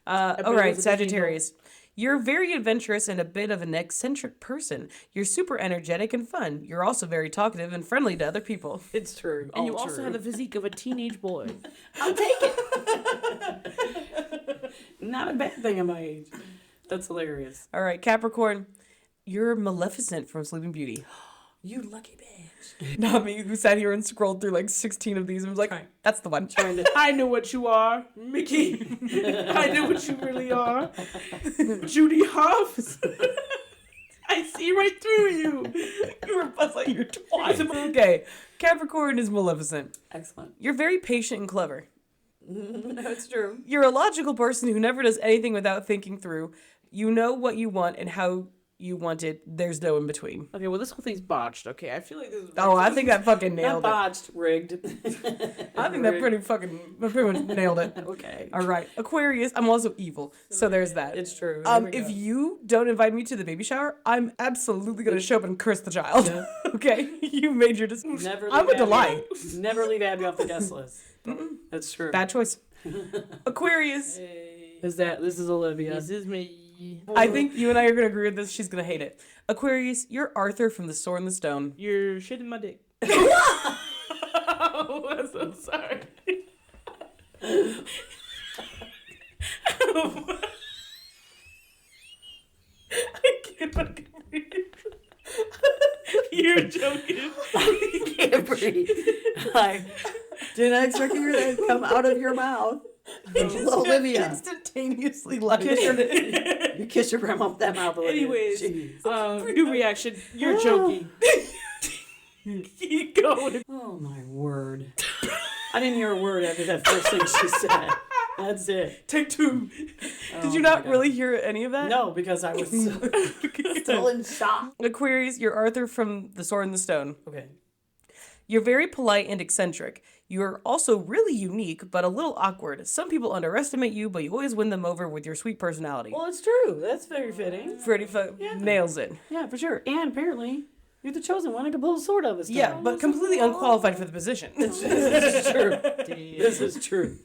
All bet it right, was a Disney Sagittarius. You're very adventurous and a bit of an eccentric person. You're super energetic and fun. You're also very talkative and friendly to other people. It's true. And you All also true. have the physique of a teenage boy. I'll take it. Not a bad thing at my age. That's hilarious. All right, Capricorn. You're Maleficent from Sleeping Beauty. You lucky bitch. Not me, who sat here and scrolled through like 16 of these and was like, Right. that's the one. Trying to. I know what you are, Mickey. I know what you really are, Judy Hoffs. I see right through you. You were Buzz Lightyear twice. Okay, Capricorn is Maleficent. Excellent. You're very patient and clever. No, it's true. You're a logical person who never does anything without thinking through. You know what you want and how you want it. There's no in between. Okay, well this whole thing's botched. Okay, I feel like this is. Oh, I think that fucking Not nailed it. botched, rigged. I think that pretty much nailed it. Okay. All right, Aquarius. I'm also evil, so there's that. It's true. Here we If go. you don't invite me to the baby shower, I'm absolutely gonna show up and curse the child. Yeah. Okay, you made your decision. Never I'm leave a delight. Abby, never leave Abby off the guest list. That's true. Bad choice. Aquarius. This is Olivia. This is me. I think you and I are gonna agree with this. She's gonna hate it. Aquarius, you're Arthur from The Sword and the Stone. You're shitting my dick. Oh, I'm so sorry. I can't fucking breathe. You're joking. I can't breathe. I did not expect you to come out of your mouth. Olivia, Instantaneously like you kiss your grandma with that mouth. Olivia. Anyways, Jeez. new reaction. You're joking. Keep going. Oh my word! I didn't hear a word after that first thing she said. That's it. Take two. Oh Did you my not God. really hear any of that? No, because I was still in shock. Aquarius, you're Arthur from The Sword and the Stone. Okay. You're very polite and eccentric. You're also really unique, but a little awkward. Some people underestimate you, but you always win them over with your sweet personality. Well, it's true. That's very fitting. Freddie nails it. Yeah, for sure. And apparently, you're the chosen one. I can pull a sword out of this. Yeah, but completely unqualified for the position. This is true. This is true.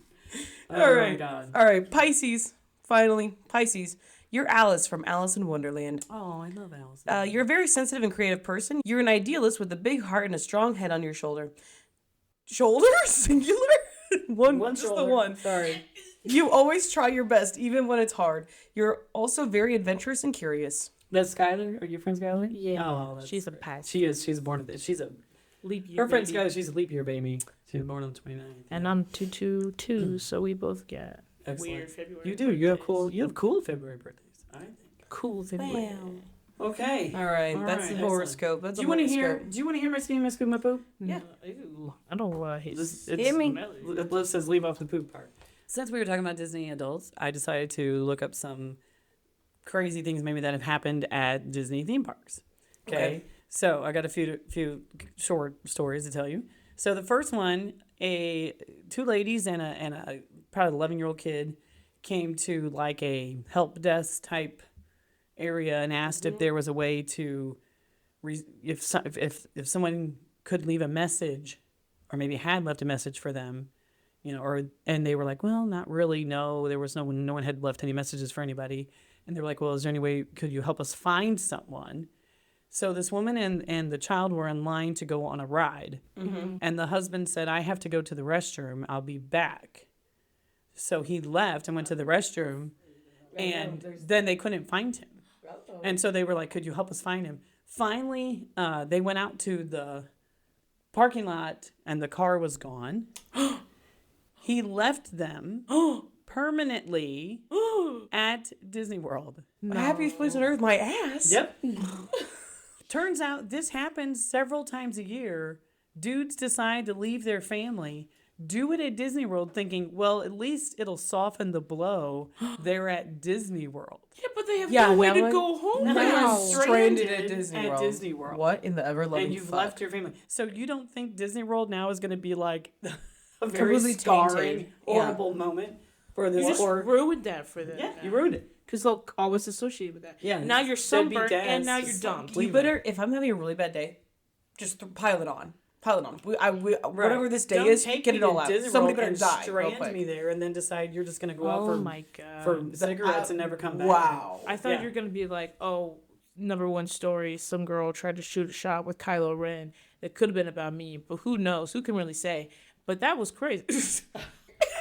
Oh All my right. God. All right, Pisces. Finally, Pisces. You're Alice from Alice in Wonderland. Oh, I love Alice. You're a very sensitive and creative person. You're an idealist with a big heart and a strong head on your shoulder. Shoulder? Singular? One just shoulder. the one. Sorry. You always try your best, even when it's hard. You're also very adventurous and curious. That's Skylar? Are your friend Skylar? Yeah. Oh, that's She's a great. pass. She is. She's born. She's a. Leap year. Her friend baby. Skylar. She's a leap year baby. She was born on the 29th. And I'm 222, so we both get Excellent. weird February. You do. You have birthdays. cool. You have cool February birthdays. I think. Cool February. Okay. All right, All that's right, the excellent. horoscope. That's Do a you want to hear? horoscope. Do you want to hear my steam, Miss Poop, my poop? Yeah. Ew, I don't hate It's, me. Liv says leave off the poop part. Since we were talking about Disney adults, I decided to look up some crazy things maybe that have happened at Disney theme parks. Okay. So I got a few short stories to tell you. So the first one, two ladies and a probably 11-year-old kid came to like a help desk type area and asked if there was a way to if someone could leave a message or maybe had left a message for them, and they were like, well, not really, no, there was no one had left any messages for anybody, and they were like, well, is there any way, could you help us find someone? So this woman and the child were in line to go on a ride, and the husband said, I have to go to the restroom, I'll be back. So he left and went to the restroom, and then they couldn't find him. And so they were like, could you help us find him? Finally, they went out to the parking lot, and the car was gone. He left them permanently at Disney World. Happiest place on earth, my ass. Yep. Turns out this happens several times a year. Dudes decide to leave their family, do it at Disney World, thinking, well, at least it'll soften the blow. They're at Disney World. Yeah, but they have Yeah, no way now to I- go home Now now. you're Stranded stranded at Disney World. What in the ever loving And you've fuck? left your family. So you don't think Disney World now is going to be like A very Completely scarring, tainted. Yeah. horrible moment for You this just poor. ruined that for them. Yeah, you ruined it. Because they'll always associate with that. Yeah, Now you're deadbeat sunburned dads and now you're just dumped. like- You better, if I'm having a really bad day, just pile it on. Pile it on. Whatever this day Don't is, take get me it all to out. Disney Somebody World better and die. real strand quick. me there, and then decide you're just going to go out Oh for my god. for cigarettes and never come back. Wow. I thought Yeah. you were gonna be like, oh, number one story, some girl tried to shoot a shot with Kylo Ren. That could have been about me, but who knows? Who can really say? But that was crazy.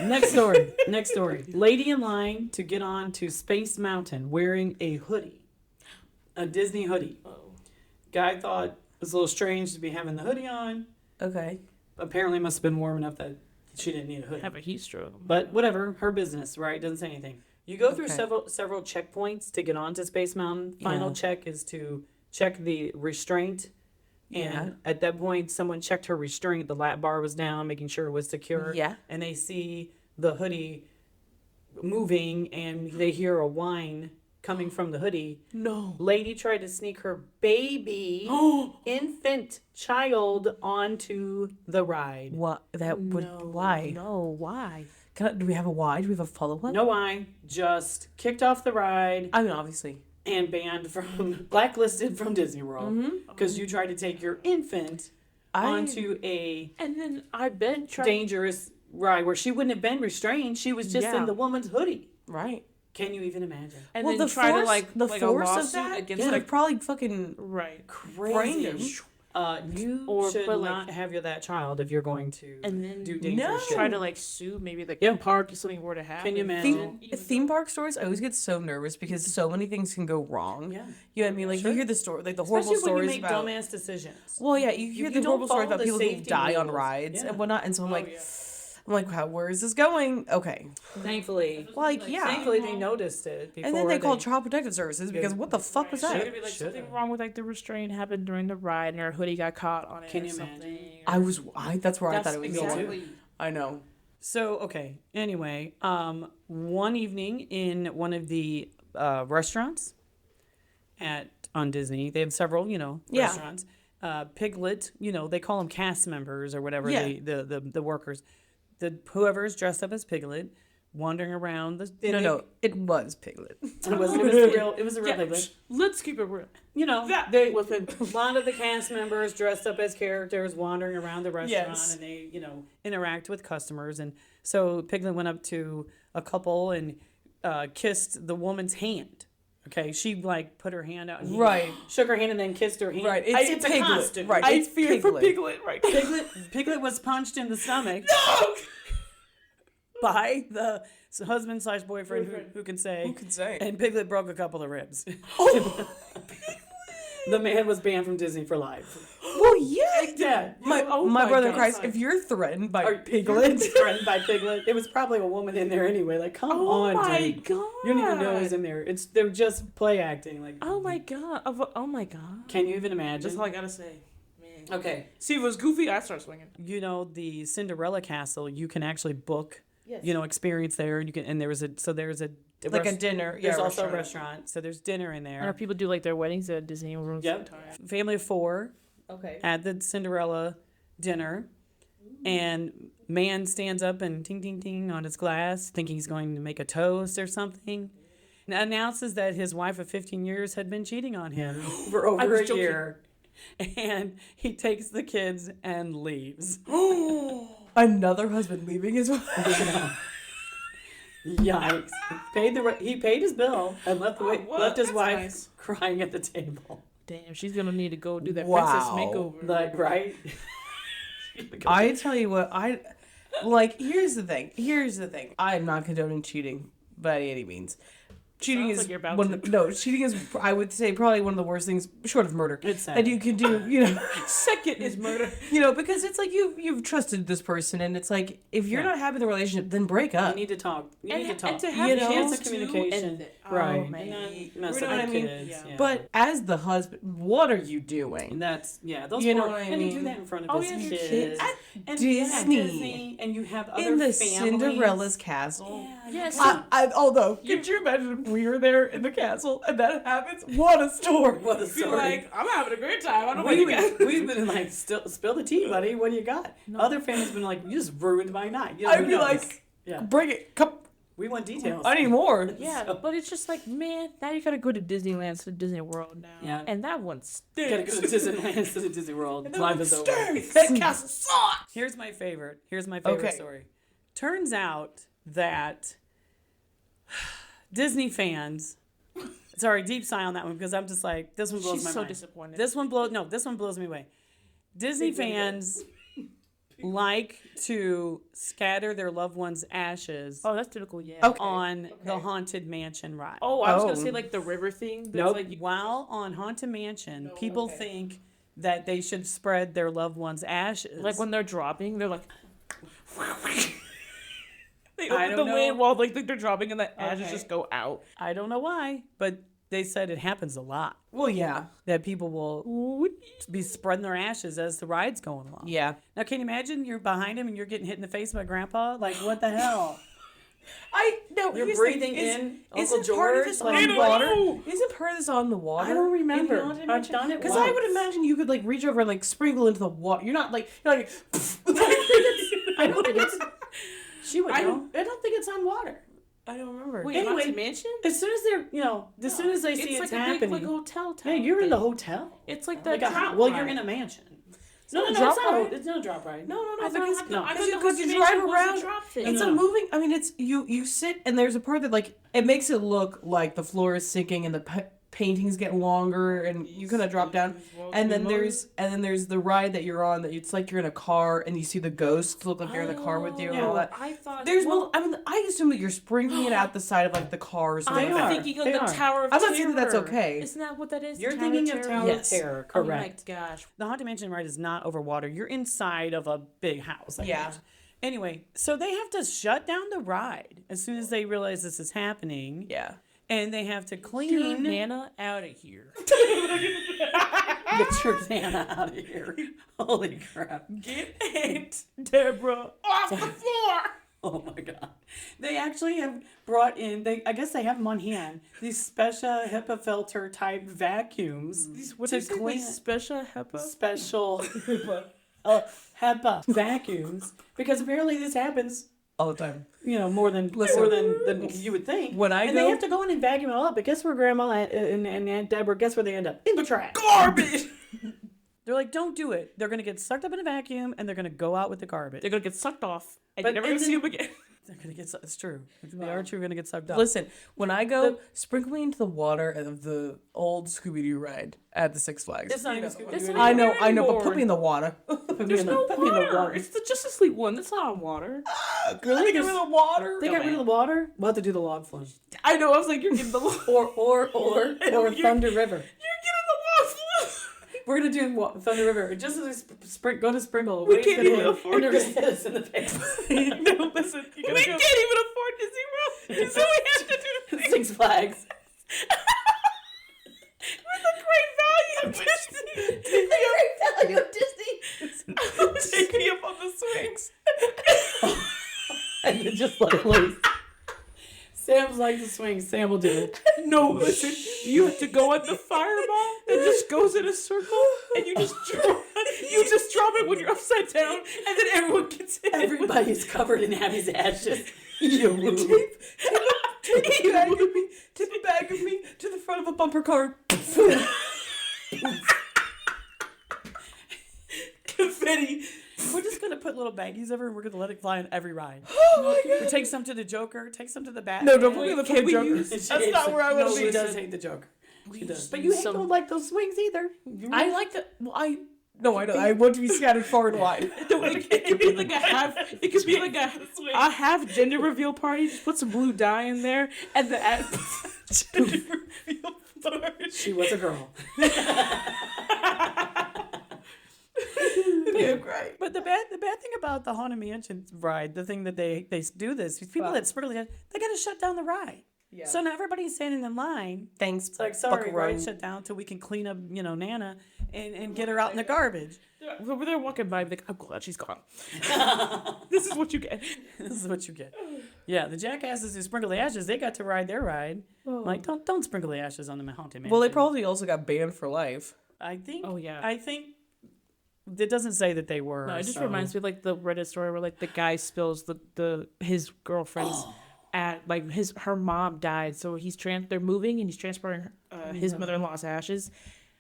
Next story. Next story. Lady in line to get on to Space Mountain wearing a hoodie, a Disney hoodie. Guy thought it was a little strange to be having the hoodie on. Okay. Apparently, it must have been warm enough that she didn't need a hoodie. Have a heat stroke. But whatever, her business, right? Doesn't say anything. You go through Okay. several checkpoints to get onto Space Mountain. Final Yeah. check is to check the restraint. And Yeah. at that point, someone checked her restraint. The lap bar was down, making sure it was secure. Yeah. And they see the hoodie moving, and they hear a whine coming from the hoodie. No. Lady tried to sneak her baby, infant child, onto the ride. What? That would. Why? No, why? Do we have a why? Do we have a follow up? No why, just kicked off the ride I mean, obviously. and banned from, blacklisted from Disney World because you tried to take your infant onto a And then I bet try. dangerous ride where she wouldn't have been restrained. She was just Yeah. in the woman's hoodie. Right. Can you even imagine? And well, then the try force, to like the like force a of lawsuit that against would like have probably fucking right. Crazy. him. You Or- should but, like- not have that child if you're going to And then do dangerous shit. try to like sue maybe the Yeah. park if something were to happen. Can you imagine? theme park stories, I always get so nervous because so many things can go wrong. Yeah. You know what I mean? Like Sure. you hear the story, like the horrible Especially when you stories make about. dumbass decisions. Well, yeah, you hear you the don't horrible stories follow about the people who safety die on rules. rides Yeah. and whatnot, and so I'm Oh, like, yeah. wow, where is this going? Okay, Thankfully, like yeah, thankfully they noticed it before. and then they called Child Protective Services because Yeah. what the fuck was Should that? it be like Should've. something wrong with like the restraint happened during the ride and her hoodie got caught on it? Can or you something? I that's where I thought it was going. exactly. I know. So okay. Anyway, one evening in one of the restaurants on Disney, they have several, Yeah. restaurants. Piglet, they call them cast members or whatever. Yeah. The workers, whoever's dressed up as Piglet, wandering around. No, it was Piglet. It was a real. It was a real Yeah, Piglet. let's keep it real. With a lot of the cast members dressed up as characters wandering around the restaurant, Yes. and they, interact with customers. And so Piglet went up to a couple and kissed the woman's hand. Okay, she like put her hand out, and he Right. shook her hand, and then kissed her hand. Right, it's a Piglet. costume. Right. I It's fear for Piglet. Piglet right now. Piglet was punched in the stomach No! by the husband / boyfriend who can say. Who could say? And Piglet broke a couple of ribs. The man was banned from Disney for life. Well, yeah. Yeah. My Oh my my brother God. cries. If you're threatened by Are piglets, threatened by Piglet. It was probably a woman in there anyway. Like, come on, my dude. god. You don't even know who's in there. They're just play acting. Like, Oh my god. Oh my god. Can you even imagine? That's all I gotta say. Man. Okay. See, if it was goofy, I'd start swinging. You know, the Cinderella Castle, you can actually book, Yes. experience there, and there's a like a dinner. There's yeah, also a restaurant, so there's dinner in I know there. people do like their weddings at Disney World. Yep. sometimes. Family of 4 Okay. at the Cinderella dinner, and man stands up and ting ting ting on his glass, thinking he's going to make a toast or something. And announces that his wife of 15 years had been cheating on him for over was a joking. year. And he takes the kids and leaves. Another husband leaving his wife. Yikes! He paid his bill and left left his That's wife nice. crying at the table. Damn, she's gonna need to go do that Wow. princess makeover. Like, right? I tell you what, here's the thing. Here's the thing. I am not condoning cheating by any means. Cheating Sounds is like you're about one of to. the, no. Cheating is, I would say, probably one of the worst things, short of murder, It's sad. that you can do. Second is murder. Because it's like you've trusted this person, and it's like if you're Yeah. not happy in the relationship, then break up. You need to talk. You need to talk. And to have You know? kids Chance of too, communication. and Right. Oh, man. Mess You know up what I with mean? kids. Yeah. Yeah. But as the husband, what are you doing? And that's those You know poor, what I and you do mean? that in front of Oh, his yeah, your kids. kids. And Disney. Disney, and you have other In the families. Cinderella's castle. Yes. Although, could you imagine if we were there in the castle and that happens? What a story! What a Be story. like, I'm having a great time. I don't know what you got. We've been like, spill the tea, buddy. What do you got? Other families been like, you just ruined my night. You know, I'd who be knows? like, yeah, bring it. Come. we want details. I need more. Yeah, So- but it's just like, man, now you gotta go to Disneyland to Disney World now. Yeah. And that one You gotta stinks. go to Disneyland instead of Disney World. Life is over. That castle sucks. Here's my favorite. Here's my favorite Okay. story. Turns out that Disney fans. Sorry, deep sigh on that one because I'm just like this one blows She's my so mind. disappointed. This one blows me away. Disney fans like to scatter their loved ones' ashes Oh, that's typical, yeah. Okay. on the Haunted Mansion ride. Oh, I was Oh. gonna say like the river thing. That's Nope. like While on Haunted Mansion, people think that they should spread their loved ones' ashes. like when they're dropping, they're like they I open don't the wind know. while like they're dropping and the ashes Okay. just go out. I don't know why, but they said it happens a lot. Well, yeah, That people will be spreading their ashes as the ride's going along. yeah. Now, can you imagine you're behind him and you're getting hit in the face by Grandpa? Like, what the hell? I no. You're here's the thing, breathing is- in Isn't Uncle part of George, this like, on I water? know. Isn't part of this on the water? I don't remember. In the Haunted I've Mansion? done it Because I would once. imagine you could like reach over and like sprinkle into the water. You're not like I don't think it's. She would know. I don't think it's on water. I don't remember. Wait, Anyway, Haunted Mansion? As soon as they're, as soon as they see it's like happening. a big like hotel Yeah, tower. you're in the thing. hotel. It's like the Like a drop well, ride. you're in a mansion. not a No, drop it's not. ride? It's not a drop ride. No, I thought because no. I because thought you the drive Haunted Mansion was around. a drop thing. It's No, a no. moving. I mean, it's you sit and there's a part that like it makes it look like the floor is sinking and the paintings get longer and you kind of drop down. And then there's the ride that you're on that it's like you're in a car and you see the ghosts look like you're in the car with you and all that. I thought There's I mean, I assume that you're sprinkling it out the side of like the cars. I'm They are. thinking of They the are. Tower of I'm Terror. not saying that that's okay. Isn't that what that is? You're The thinking of Tower Yes. of Terror, Oh correct? my gosh. The Haunted Mansion ride is not over water. You're inside of a big house. I Yeah. guess. Anyway, so they have to shut down the ride as soon as they realize this is happening. Yeah. And they have to Get clean. Nana out of here. Get your Nana out of here. Holy crap. Get Aunt Deborah off the floor. Oh my god. They actually have brought in I guess they have them on hand, these special HEPA filter type vacuums What to is it? clean Like special HEPA? special HEPA vacuums because apparently this happens, All the time. more than than you would think. When I and go- they have to go in and vacuum it all up. But guess where Grandma and Aunt Deborah? Guess where they end up? In the trash. Garbage. They're like, don't do it. They're gonna get sucked up in a vacuum and they're gonna go out with the garbage. They're gonna get sucked off, and But- you're never and gonna see then- them again. They're gonna get. It's true. They are true. Gonna get sucked up. Listen, when I go, sprinkle me into the water of the old Scooby Doo ride at the Six Flags. It's not even Scooby-Doo It's anymore. not I know, but anymore. put me in the water. There's no put me in the water. water. It's the Justice League one. That's not on water. Really? Give me the water. They got rid of the water. We'll have to do the log flume. I know. I was like, you're getting the. Or Thunder River. You're getting the log flume. We're gonna do Thunder River. Just as we go to Sprinkle. We Wade's can't gonna even hit, afford and they're gonna hit us in the face. No, listen. We can't even afford Disney World, so we have to do Six Flags. with a great value of Disney. Value of Disney. Take me up on the swings. And then just let it loose. Sam's like the swing. Sam will do it. No, listen. You have to go on the fireball that just goes in a circle, and you just drop it when you're upside down, and then everyone gets hit. Everybody's covered in Abby's ashes. You Take a bag of me to the front of a bumper car. Confetti. We're just gonna put little baggies over and we're gonna let it fly on every ride. Oh my god. We take some to the Joker, take some to the Bat. No, don't put me in the Can fucking we Joker. use- That's not where I want to She be. does hate the Joker. She does. But use you some- don't like those swings either. I like the. Well, I. No, I don't. I want to be scattered far and wide. It could be like a half. It could be like a half gender reveal party. Just put some blue dye in there, and the Gender reveal party. She was a girl. Yeah, great. But the bad thing about the Haunted Mansion ride, the thing that they do this, these people that sprinkle it, they gotta shut down the ride. Yeah. So now everybody's standing in line. Thanks. It's like, sorry, ride shut down till we can clean up, Nana and get her out in the garbage. they're walking by, like, I'm glad she's gone. This is what you get. This is what you get. Yeah, the jackasses who sprinkle the ashes, they got to ride their ride. Like, don't sprinkle the ashes on the Haunted Mansion. Well, they probably also got banned for life. I think. Oh, yeah. I think it doesn't say that they were. No, it just so- reminds me of, like, the Reddit story where, like, the guy spills his girlfriend's at, like, her mom died, so they're moving and he's transporting his mother-in-law's ashes,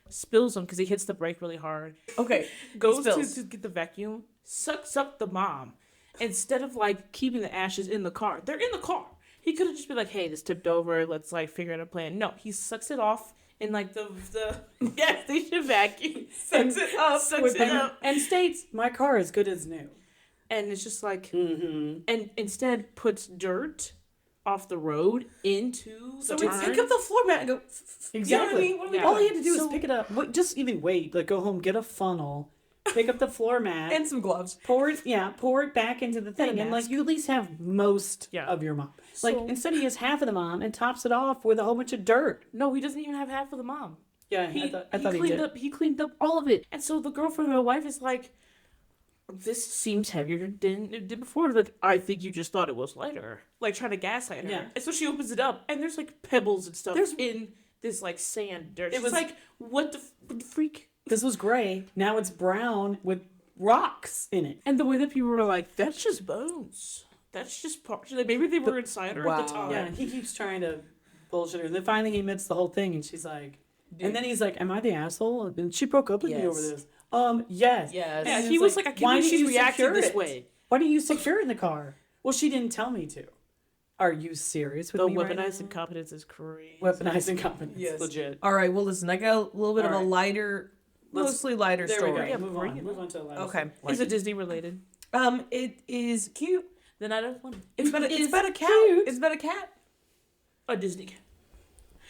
spills them because he hits the brake really hard, Okay. goes spills. to get the vacuum, sucks up the mom, instead of, like, keeping the ashes in the car. They're in the car. He could have just been like, hey, this tipped over, let's, like, figure out a plan. No, he sucks it off in, like, the gas station vacuum. Sucks it up. Sucks it up. And states, my car is good as new. And it's just like, Mm-hmm. and instead puts dirt off the road into So the we pick up the floor mat and go. Exactly. You know what I mean? What are we Yeah. All doing? he had to do So- was pick it up. Just even wait. Like, go home, get a funnel, pick up the floor mat, And some gloves. pour it back into the thing, and like mask. you at least have most Yeah. of your mom. Like So- instead he has half of the mom and tops it off with a whole bunch of dirt. No, he doesn't even have half of the mom. Yeah, He, I thought he he cleaned did. up. He cleaned up all of it. And so the girlfriend of my wife is like, "This seems heavier than it did before." Like, I think you just thought it was lighter. Like trying to gaslight her. Yeah. And so she opens it up, and there's like pebbles and stuff There's- in this like sand dirt. It She's was- like, what the freak? This was gray. Now it's brown with rocks in it. And the way that people were like, "That's just bones. That's just part." Like maybe they were inside her at the Wow. time. Yeah, he keeps trying to bullshit her. Then finally he admits the whole thing, and she's like, and then he's like, "Am I the asshole?" And she broke up with me over Yes. this. Yes. Yes. Yeah, And he it's was like, "I can't why believe didn't she's you reacting secure this it? way." Why didn't you secure it in the car? Well, she didn't tell me to. Are you serious with The me right weaponized now? incompetence is crazy. Weaponized incompetence. Yes. Legit. All right. Well, listen. I got a little bit of All a right. lighter, mostly lighter There story. we go. Yeah, move bring on. it Move on to a lighter Okay. story. Is it Disney related? It is cute. Then I don't want It's about a cat. cute. It's about a cat. a Disney cat.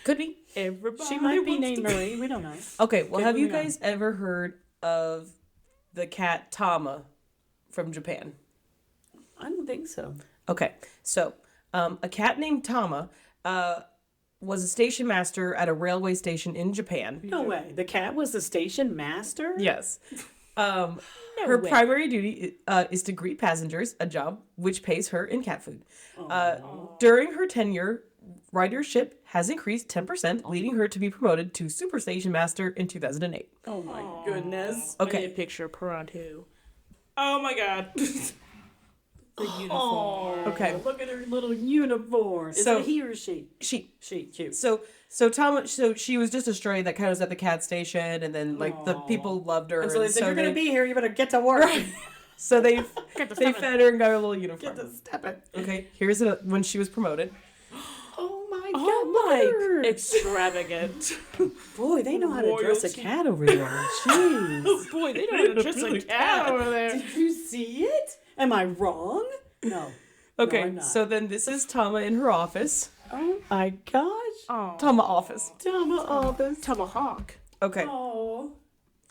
Could be. Everybody She might be wants named to be- Marie. We don't know. Okay. Well, Okay, have you moving on. guys ever heard of the cat Tama from Japan? I don't think so. Okay. So, a cat named Tama was a station master at a railway station in Japan. No way. The cat was the station master? Yes. Her way. primary duty is to greet passengers, a job which pays her in cat food. During her tenure, ridership has increased 10%, leading her to be promoted to Super Station Master in 2008. Oh my goodness. I Okay. need a picture of Perantu. Oh my god. The uniform. Oh, Okay. Look at her little uniform. Is So- it he or she? She Cute. So Tama, she was just a stray that kind of was at the cat station, and then like the Aw. people loved her, And so they said, "You're they, gonna be here. You better get to work." so they Get the they stuff in. fed her and got her a little uniform. Get to step it. Okay, here's it when she was promoted. Oh my god! Oh look at my! her. Extravagant. Boy, they know how to dress a Royalty. cat over there. Jeez. Boy, they don't have just a cat over there. Did you see it? Am I wrong? No. Okay, I'm not. so then this is Tama in her office. Oh my gosh. Oh. Tama office. Tama office. Tomahawk. Okay, Oh.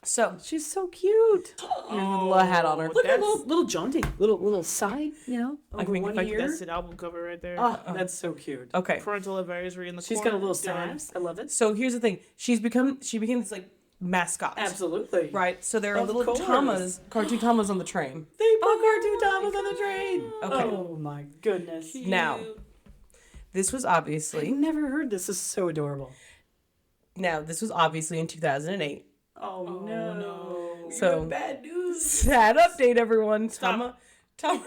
So She's so cute. here's with a little hat on her. Look at That's- little jaunty, little side, you know. I can make over it one back- ear. That's an album cover right there. Oh, that's so cute. Okay. Parental advisory in the She's corner. got a little Darn. sass. I love it. So here's the thing. She became this like mascot. Absolutely. Right. So there are Of little course. cartoon Tamas on the train. They put cartoon Thomas on the train. Okay. Oh my goodness. Now, this was I obviously never heard this. This is so adorable. in 2008. Oh, no. So bad news. sad update, everyone. Tama Hold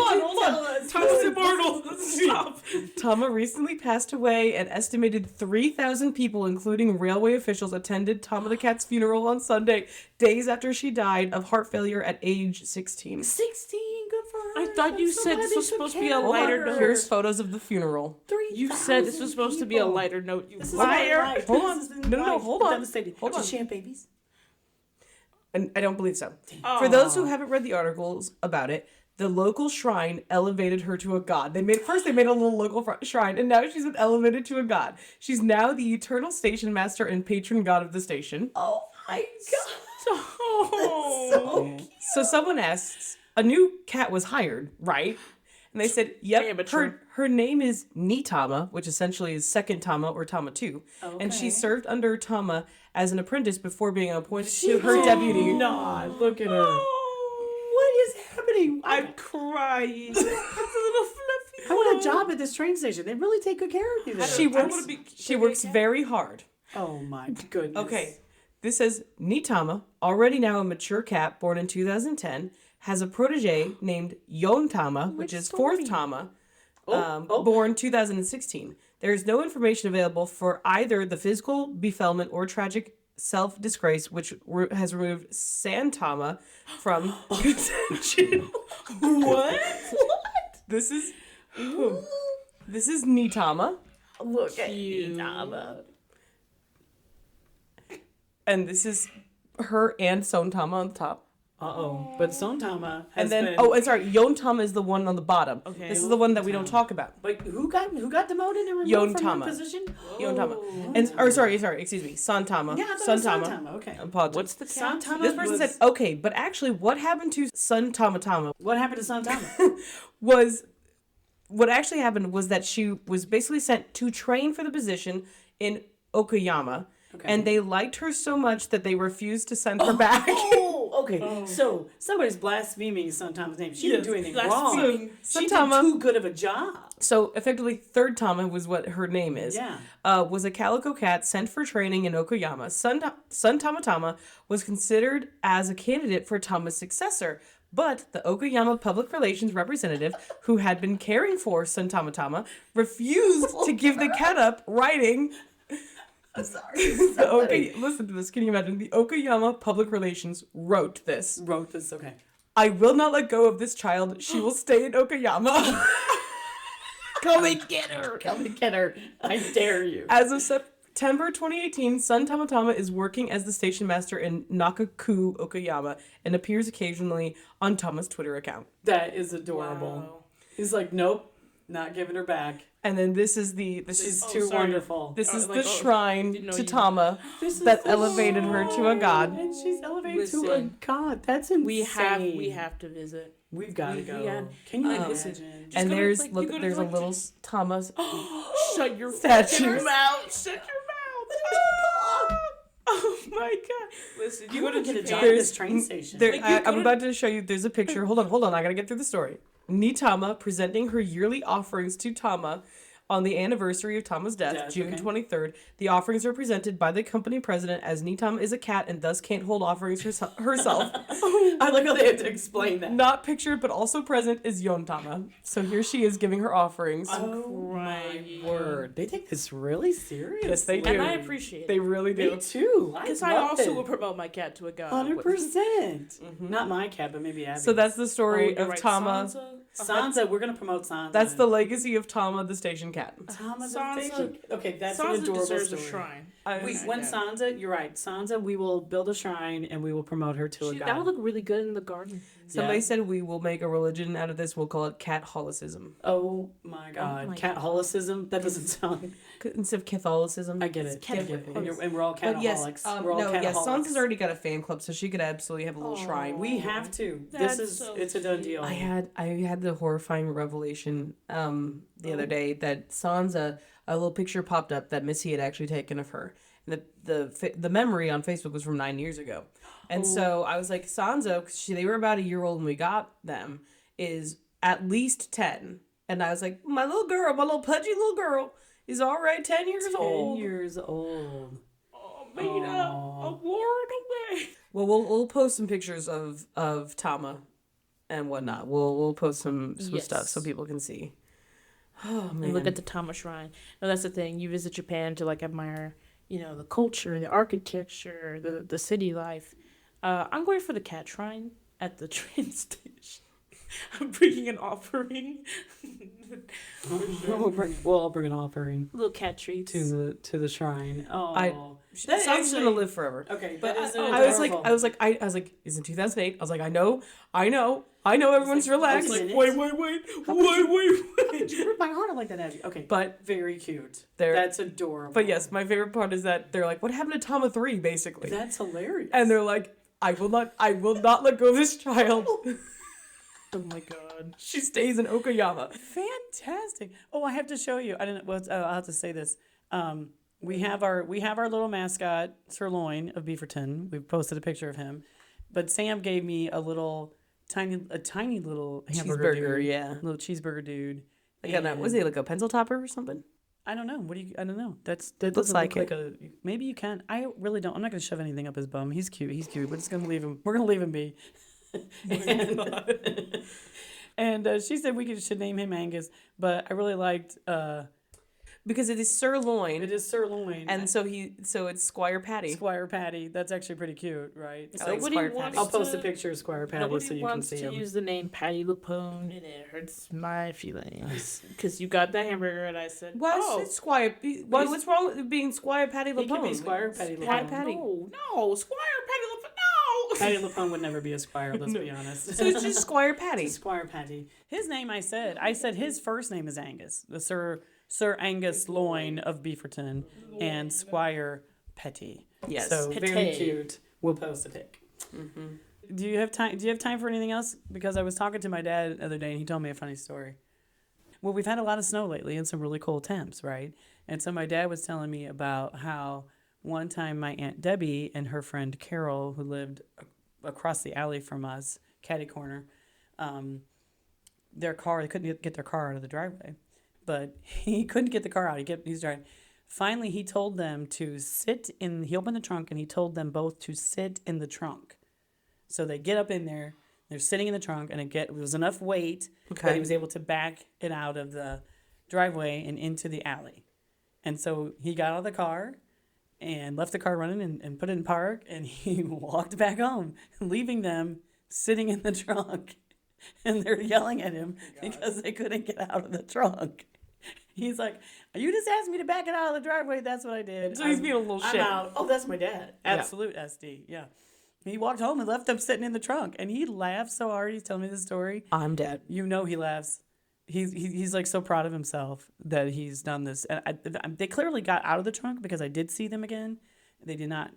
on. Thomas immortal. Stop. Tama recently passed away. An estimated 3,000 people, including railway officials, attended Tama the cat's funeral on Sunday, days after she died of heart failure at age 16. 16. Good for her. I thought you said this was supposed to be a Hold on, lighter note. here's photos of the funeral. You said this was supposed to be a lighter note. You This is liar. my life. Hold on. This has been No, life. hold on. Devastating. Hold on. Just sham babies. And I don't believe so. For those who haven't read the articles about it, the local shrine elevated her to a god. They made a little local shrine, and now she's been elevated to a god. She's now the eternal station master and patron god of the station. Oh my god. Oh. So someone asks, a new cat was hired, right? And they said, yep, Amateur. her name is Nitama, which essentially is second Tama or Tama 2. And she Okay. served under Tama as an apprentice before being appointed to her deputy. No, look at her. What is happening? I'm crying. It's a little fluffy. I want a job at this train station. They really take good care of you there. She works very hard. Oh my goodness. Okay, this says Nitama, already now a mature cat born in 2010, has a protege named Yontama, which is fourth Tama, born 2016. There is no information available for either the physical befuddlement or tragic self-disgrace, which has removed Santama from contention. What? This is Nitama, Look at Nitama. and this is her and Sontama on the top. Uh-oh. But Sontama has And then, been... and sorry, Yontama is the one on the bottom. Okay. This is the one that we don't talk about. But who got demoted and removed from Yontama. her position? Yontama. Oh. And, excuse me, Santama. Yeah, I thought it was Santama. Sontama. Okay. Apologies. What's the cat? Sontama This person said, okay, but actually what happened to Tama What happened to Sontama? was, what actually happened was that she was basically sent to train for the position in Okayama. Okay. And they liked her so much that they refused to send her back. Oh, okay. So somebody's blaspheming Sontama's name. She didn't do anything wrong. blaspheming. She did Sontama- too good of a job. So effectively, third Tama was what her name is. Yeah. Was a calico cat sent for training in Okayama. Son Tamatama was considered as a candidate for Tama's successor, but the Okayama public relations representative, who had been caring for Son Tamatama, refused to give the cat up, writing. I'm sorry. Listen to this. Can you imagine? The Okayama public relations wrote this. Wrote this. Okay. I will not let go of this child. She will stay in Okayama. Come and get her. Come and get her. I dare you. As of September 2018, Son Tamatama is working as the station master in Nakaku, Okayama, and appears occasionally on Tama's Twitter account. That is adorable. Wow. He's like, nope, not giving her back. And then this is She's Oh, too sorry. wonderful. this is like, the shrine didn't know to you- Tama This is that the elevated her to a god. And she's elevated to a Listen, god. That's insane. We have to visit. We've got to we go. had- Can you listen, imagine? Just And go to, there's like, you look, go to, there's a like, little Tama's Shut your statue. fucking mouth. Shut your mouth. Oh my god. Listen, You you go want to to get a Japan. job at this train station. There, Like, you I'm couldn't- about to show you. There's a picture. Hold on. I gotta get through the story. Nitama presenting her yearly offerings to Tama on the anniversary of Tama's death, Death, June okay. 23rd. The offerings are presented by the company president, as Nitama is a cat and thus can't hold offerings herself. I like how they had to explain that. Not pictured, but also present is Yontama. So here she is giving her offerings. Oh my crying. word. They take this really serious. Yes, they do. And I appreciate They it. really Me do. too. Because I also will promote my cat to a god. 100%. Not my cat, but maybe Abby. So that's the story you're of right, Tama. Sansa? Sansa. We're gonna promote Sansa. That's the legacy of Tama, the station cat. Tama the Sansa- station. Okay, that's an Sansa adorable deserves story. a shrine. When Yeah. Sansa, you're right. Sansa, we will build a shrine and we will promote her to a That god. would look really good in the garden. Somebody Yeah. said we will make a religion out of this. We'll call it catholicism. Oh my God. my Catholicism? That doesn't sound. Instead of Catholicism. I get it. I get it. And we're all But yes, Catholics. We're all no, yes, Catholics. Sansa's already got a fan club, so she could absolutely have a little shrine. We have to. That's This is so it's a done cute. deal. I had the horrifying revelation the other day that Sansa, a little picture popped up that Missy had actually taken of her. And the memory on Facebook was from 9 years ago. And so I was like, Sansa, 'cause they were about a year old when we got them, is at least 10. And I was like, my little girl, my little pudgy little girl is already 10 years 10 old. years old. Oh, made a ward away. Well, we'll post some pictures of Tama and whatnot. We'll post some Yes. stuff so people can see. Oh man! And look at the Tama Shrine. No, that's the thing. You visit Japan to like admire, the culture, the architecture, the city life. I'm going for the cat shrine at the train station. I'm bringing an offering. We'll all bring an offering Little cat treats. to the shrine. Oh, Sansa's actually- gonna live forever. Okay, But that is I was like, adorable. I was like, it's in 2008. I was like, I know. Everyone's like, relaxed. okay, Wait. Did you rip my heart out like that, Abby? Okay, But very cute. They're- That's adorable. but yes, my favorite part is that they're like, what happened to Tama 3, basically, That's hilarious. and they're like, I will not let go of this child. Oh my god. She stays in Okayama. Fantastic. Oh, I have to show you. I didn't. Well, I'll have to say this. We have our little mascot Sirloin of Beaverton. We posted a picture of him, but Sam gave me a tiny little hamburger Cheeseburger, dude, yeah. little cheeseburger dude. Like, was he like a pencil topper or something? I don't know. What do you? I don't know. That Looks doesn't like look like a. Maybe you can. I really don't. I'm not gonna shove anything up his bum. He's cute. We're just gonna leave him. We're gonna leave him be. And she said we should name him Angus, but I really liked. Because it is sirloin, It is Sirloin. and so it's Squire Patty. Squire Patty. That's actually pretty cute, right? I like Nobody Squire wants Patty. I'll post a to- picture of Squire Patty Nobody so you can wants see to him. use the name Patty LuPone, and it hurts my feelings. Because you got that hamburger, and I said, Why oh, is it Squire? What's wrong with it being Squire Patty He could LaPone? be Squire Patty Squire LaPone. Patty. no, Squire Patty LuPone, no! Patty LaPone would never be a squire, let's be honest. So it's just Squire Patty. Squire Patty. His name, I said his first name is Angus, the Sir Angus Loin of Beaverton, and Squire Petty. Yes. So Very Petty. cute. We'll post a pic. do you have time? Do you have time for anything else? Because I was talking to my dad the other day, and he told me a funny story. Well, we've had a lot of snow lately and some really cold temps, right? And so my dad was telling me about how one time my Aunt Debbie and her friend Carol, who lived across the alley from us, catty corner, they couldn't get their car out of the driveway. But he couldn't get the car out. He's driving. Finally, he told them to he opened the trunk and he told them both to sit in the trunk. So they get up in there, they're sitting in the trunk, and it was enough weight that he was able to back it out of the driveway and into the alley. And so he got out of the car and left the car running and put it in park, and he walked back home, leaving them sitting in the trunk. And they're yelling at him because they couldn't get out of the trunk. He's like, you just asked me to back it out of the driveway. That's what I did. So he's being a little I'm shit. out. Oh, that's my dad. Absolute SD, yeah. He walked home and left them sitting in the trunk. And he laughed so hard. He's telling me the story. I'm dead. You know he laughs. He's like so proud of himself that he's done this. And they clearly got out of the trunk because I did see them again. They did not,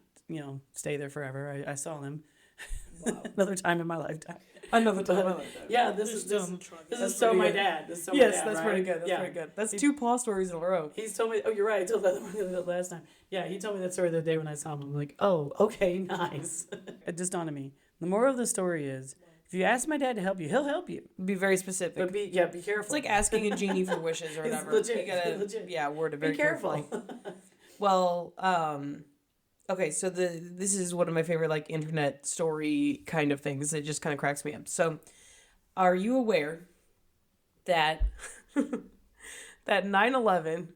stay there forever. I saw them another time in my lifetime. Another time. Yeah, this is still in this, the trunk. this That's is so pretty my good. dad. This is so my Yes, dad, that's right? pretty good. That's yeah. pretty good. That's two Paul stories in a row. He's told me. Oh, you're right. I told that one last time. Yeah, he told me that story the day when I saw him. I'm like, oh, okay, nice. It just dawned on me. The moral of the story is, if you ask my dad to help you, he'll help you. Be very specific. But be careful. It's like asking a genie for wishes or It's whatever. legit, You gotta, legit. yeah, word it very be careful. carefully. Well, okay, so this is one of my favorite like internet story kind of things. It just kind of cracks me up. So, are you aware that that 9/11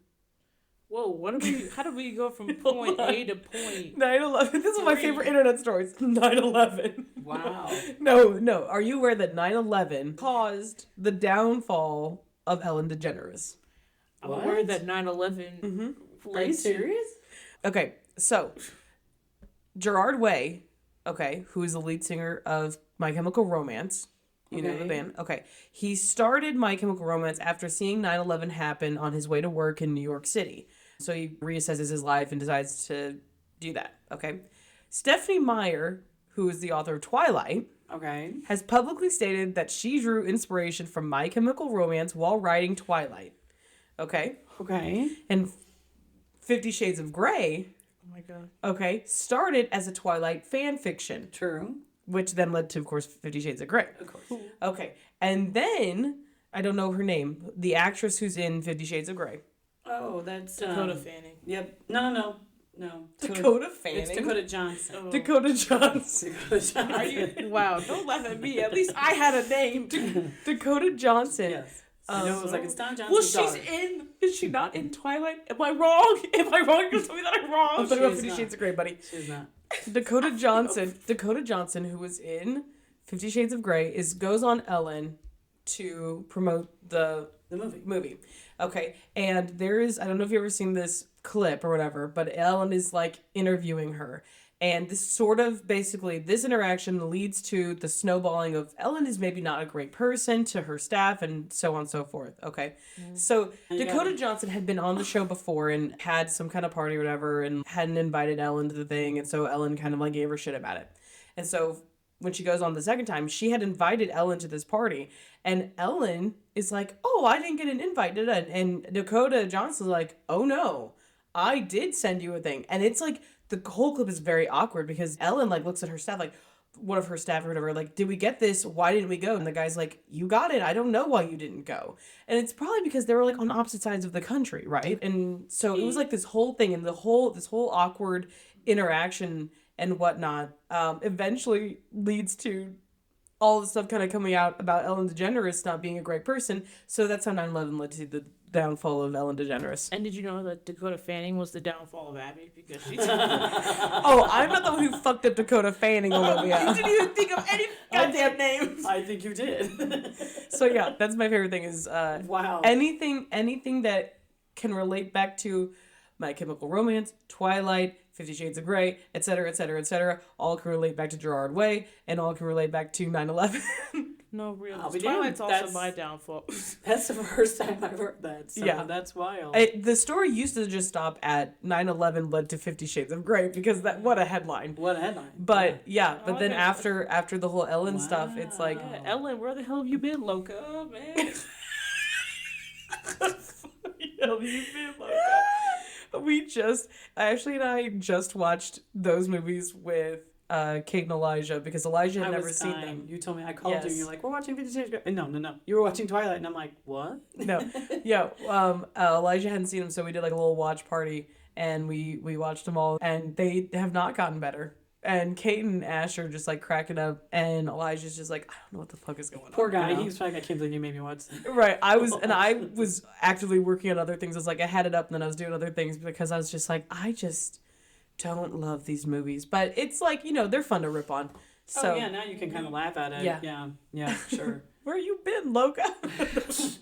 Whoa, how did we go from point A to point? 9/11 this is my favorite internet stories. 9/11 Wow. No. Are you aware that 9/11 caused the downfall of Ellen DeGeneres? I'm What? aware that 9/11 Are you serious? Okay, so Gerard Way okay, who is the lead singer of My Chemical Romance. You know the Okay. band. Okay. He started My Chemical Romance after seeing 9/11 happen on his way to work in New York City. So he reassesses his life and decides to do that. Okay. Stephanie Meyer, who is the author of Twilight, Okay. has publicly stated that she drew inspiration from My Chemical Romance while writing Twilight. Okay. Okay. And 50 Shades of Grey, Oh my god. okay, started as a Twilight fan fiction, True. which then led to, of course, 50 Shades of Grey. Of course. Okay. And then, I don't know her name, the actress who's in 50 Shades of Grey. Oh, that's Dakota Fanning. Yep. No. Dakota Fanning. It's Dakota Johnson. Oh. Dakota Johnson. Dakota Johnson. Are you? Wow! Don't laugh at me. At least I had a name. Dakota Johnson. Yes. I know it was like it's Don Johnson's Well, she's daughter. in. Is she not in Twilight? Am I wrong? Am I wrong? You tell me that I'm wrong. I'm talking about She's 50 not. Shades of Grey, buddy. She's not. Dakota Johnson, who was in 50 Shades of Grey, goes on Ellen to promote the The movie. movie. Okay. And there is, I don't know if you've ever seen this clip or whatever, but Ellen is like interviewing her. And this sort of basically, this interaction leads to the snowballing of Ellen is maybe not a great person to her staff and so on and so forth. Okay. So And you Dakota got- Johnson had been on the show before and had some kind of party or whatever and hadn't invited Ellen to the thing. And so Ellen kind of like gave her shit about it. And so when she goes on the second time, she had invited Ellen to this party. And Ellen is like, oh, I didn't get an invite, did I? And Dakota Johnson's like, oh no, I did send you a thing. And it's like, the whole clip is very awkward because Ellen like looks at her staff like, one of her staff or whatever, like, did we get this? Why didn't we go? And the guy's like, you got it. I don't know why you didn't go. And it's probably because they were like on opposite sides of the country, right? And so it was like this whole thing and this whole awkward interaction and whatnot eventually leads to all the stuff kind of coming out about Ellen DeGeneres not being a great person. So that's how 9/11 led to the downfall of Ellen DeGeneres. And did you know that Dakota Fanning was the downfall of Abby because she's Oh, I'm not the one who fucked up Dakota Fanning, Olivia. you didn't even think of any goddamn names. I think you did. So yeah, that's my favorite thing is Wow. anything that can relate back to My Chemical Romance, Twilight, 50 Shades of Grey, etc., etc., etc., all can relate back to Gerard Way, and all can relate back to 9/11. No, real. I'll be Twilight's damned. also That's- my downfall. That's the first time I've heard that. So Yeah. that's wild. The story used to just stop at 9/11 led to 50 Shades of Grey because that what a headline. What a headline. But yeah, but then Okay. after the whole Ellen stuff, it's like Wow. Ellen, where the hell have you been, Loca, man? hell you been like Ashley and I just watched those movies with Kate and Elijah because Elijah had I never was seen dying. them. You told me, I called you, and Yes. you're like, we're watching 50 Shades of Grey. No. You were watching Twilight, and I'm like, what? No, yeah, Elijah hadn't seen them, so we did like a little watch party and we watched them all, and they have not gotten better. And Kate and Ash are just like cracking up, and Elijah's just like, I don't know what the fuck is going on. Poor guy. you know? He was like, I can't believe you made me watch this. Right. I was actively working on other things. I was like, I had it up and then I was doing other things because I was just like, I just don't love these movies. But it's like, they're fun to rip on. So, Oh, yeah, now you can kind of laugh at it. Yeah. Yeah, sure. where you been, Loca?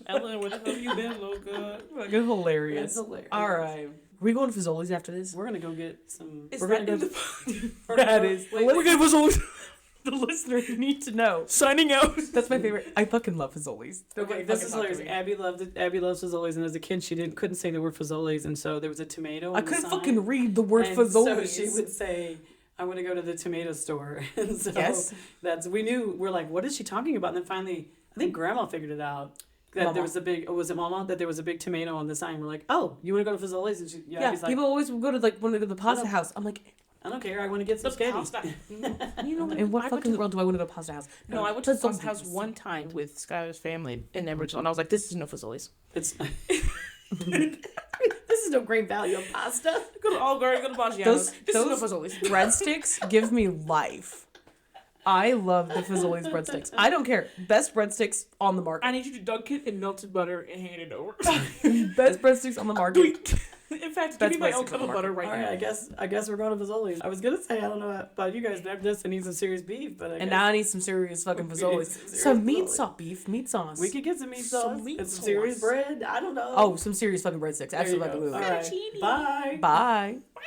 Ellen, where the hell have you been, Loca? Fucking hilarious. That's hilarious. All right. Are we going to Fazoli's after this? We're going to go get some... We're gonna go. we're That gonna- is. wait, We're going to Fazoli's. The listeners need to know. Signing out. That's my favorite. I fucking love Fazoli's. Okay, this is hilarious. Abby loved it. Abby loves Fazoli's, and as a kid, she couldn't say the word Fazoli's, and so there was a tomato. I on the couldn't sign, fucking read the word and Fazoli's. So she would say, "I want to go to the tomato store." And so Yes. we're like, what is she talking about? And then finally, I think Grandma figured it out. That Mama. there was a big, was it Mama? That there was a big tomato on the sign. We're like, oh, you want to go to Fazoli's? And Yeah, Abby's like, people always go to want to go to the pasta don't- house. I'm like, I don't care. I want to get some spaghetti. in what I went fucking to- world do I want to go to pasta house? No, I went to the Pasta House one time with Skylar's family in Emerald, and I was like, "This is no Fazoli's." It's This is no great value of pasta. Go to Allgirl, go to Baggiano's. This is no Fazoli's. Breadsticks give me life. I love the Fazoli's breadsticks. I don't care. Best breadsticks on the I market. need you to dunk it in melted butter and hand it over. Best breadsticks on the market. In fact, That's give me my basic own for cup the of butter right all right. now. I guess we're going to Fazoli's. I was gonna say, I don't know about you guys, but after this, I need some serious beef. But I And guess now I need some serious fucking We need Fazoli's. some serious Some meat Fazoli's. sauce, beef, meat sauce. we could get some meat Some sauce meat and some serious sauce. bread. I don't know. Oh, some serious fucking breadsticks. There you Absolutely. go. All right. Fettuccine. Bye. Bye. Bye.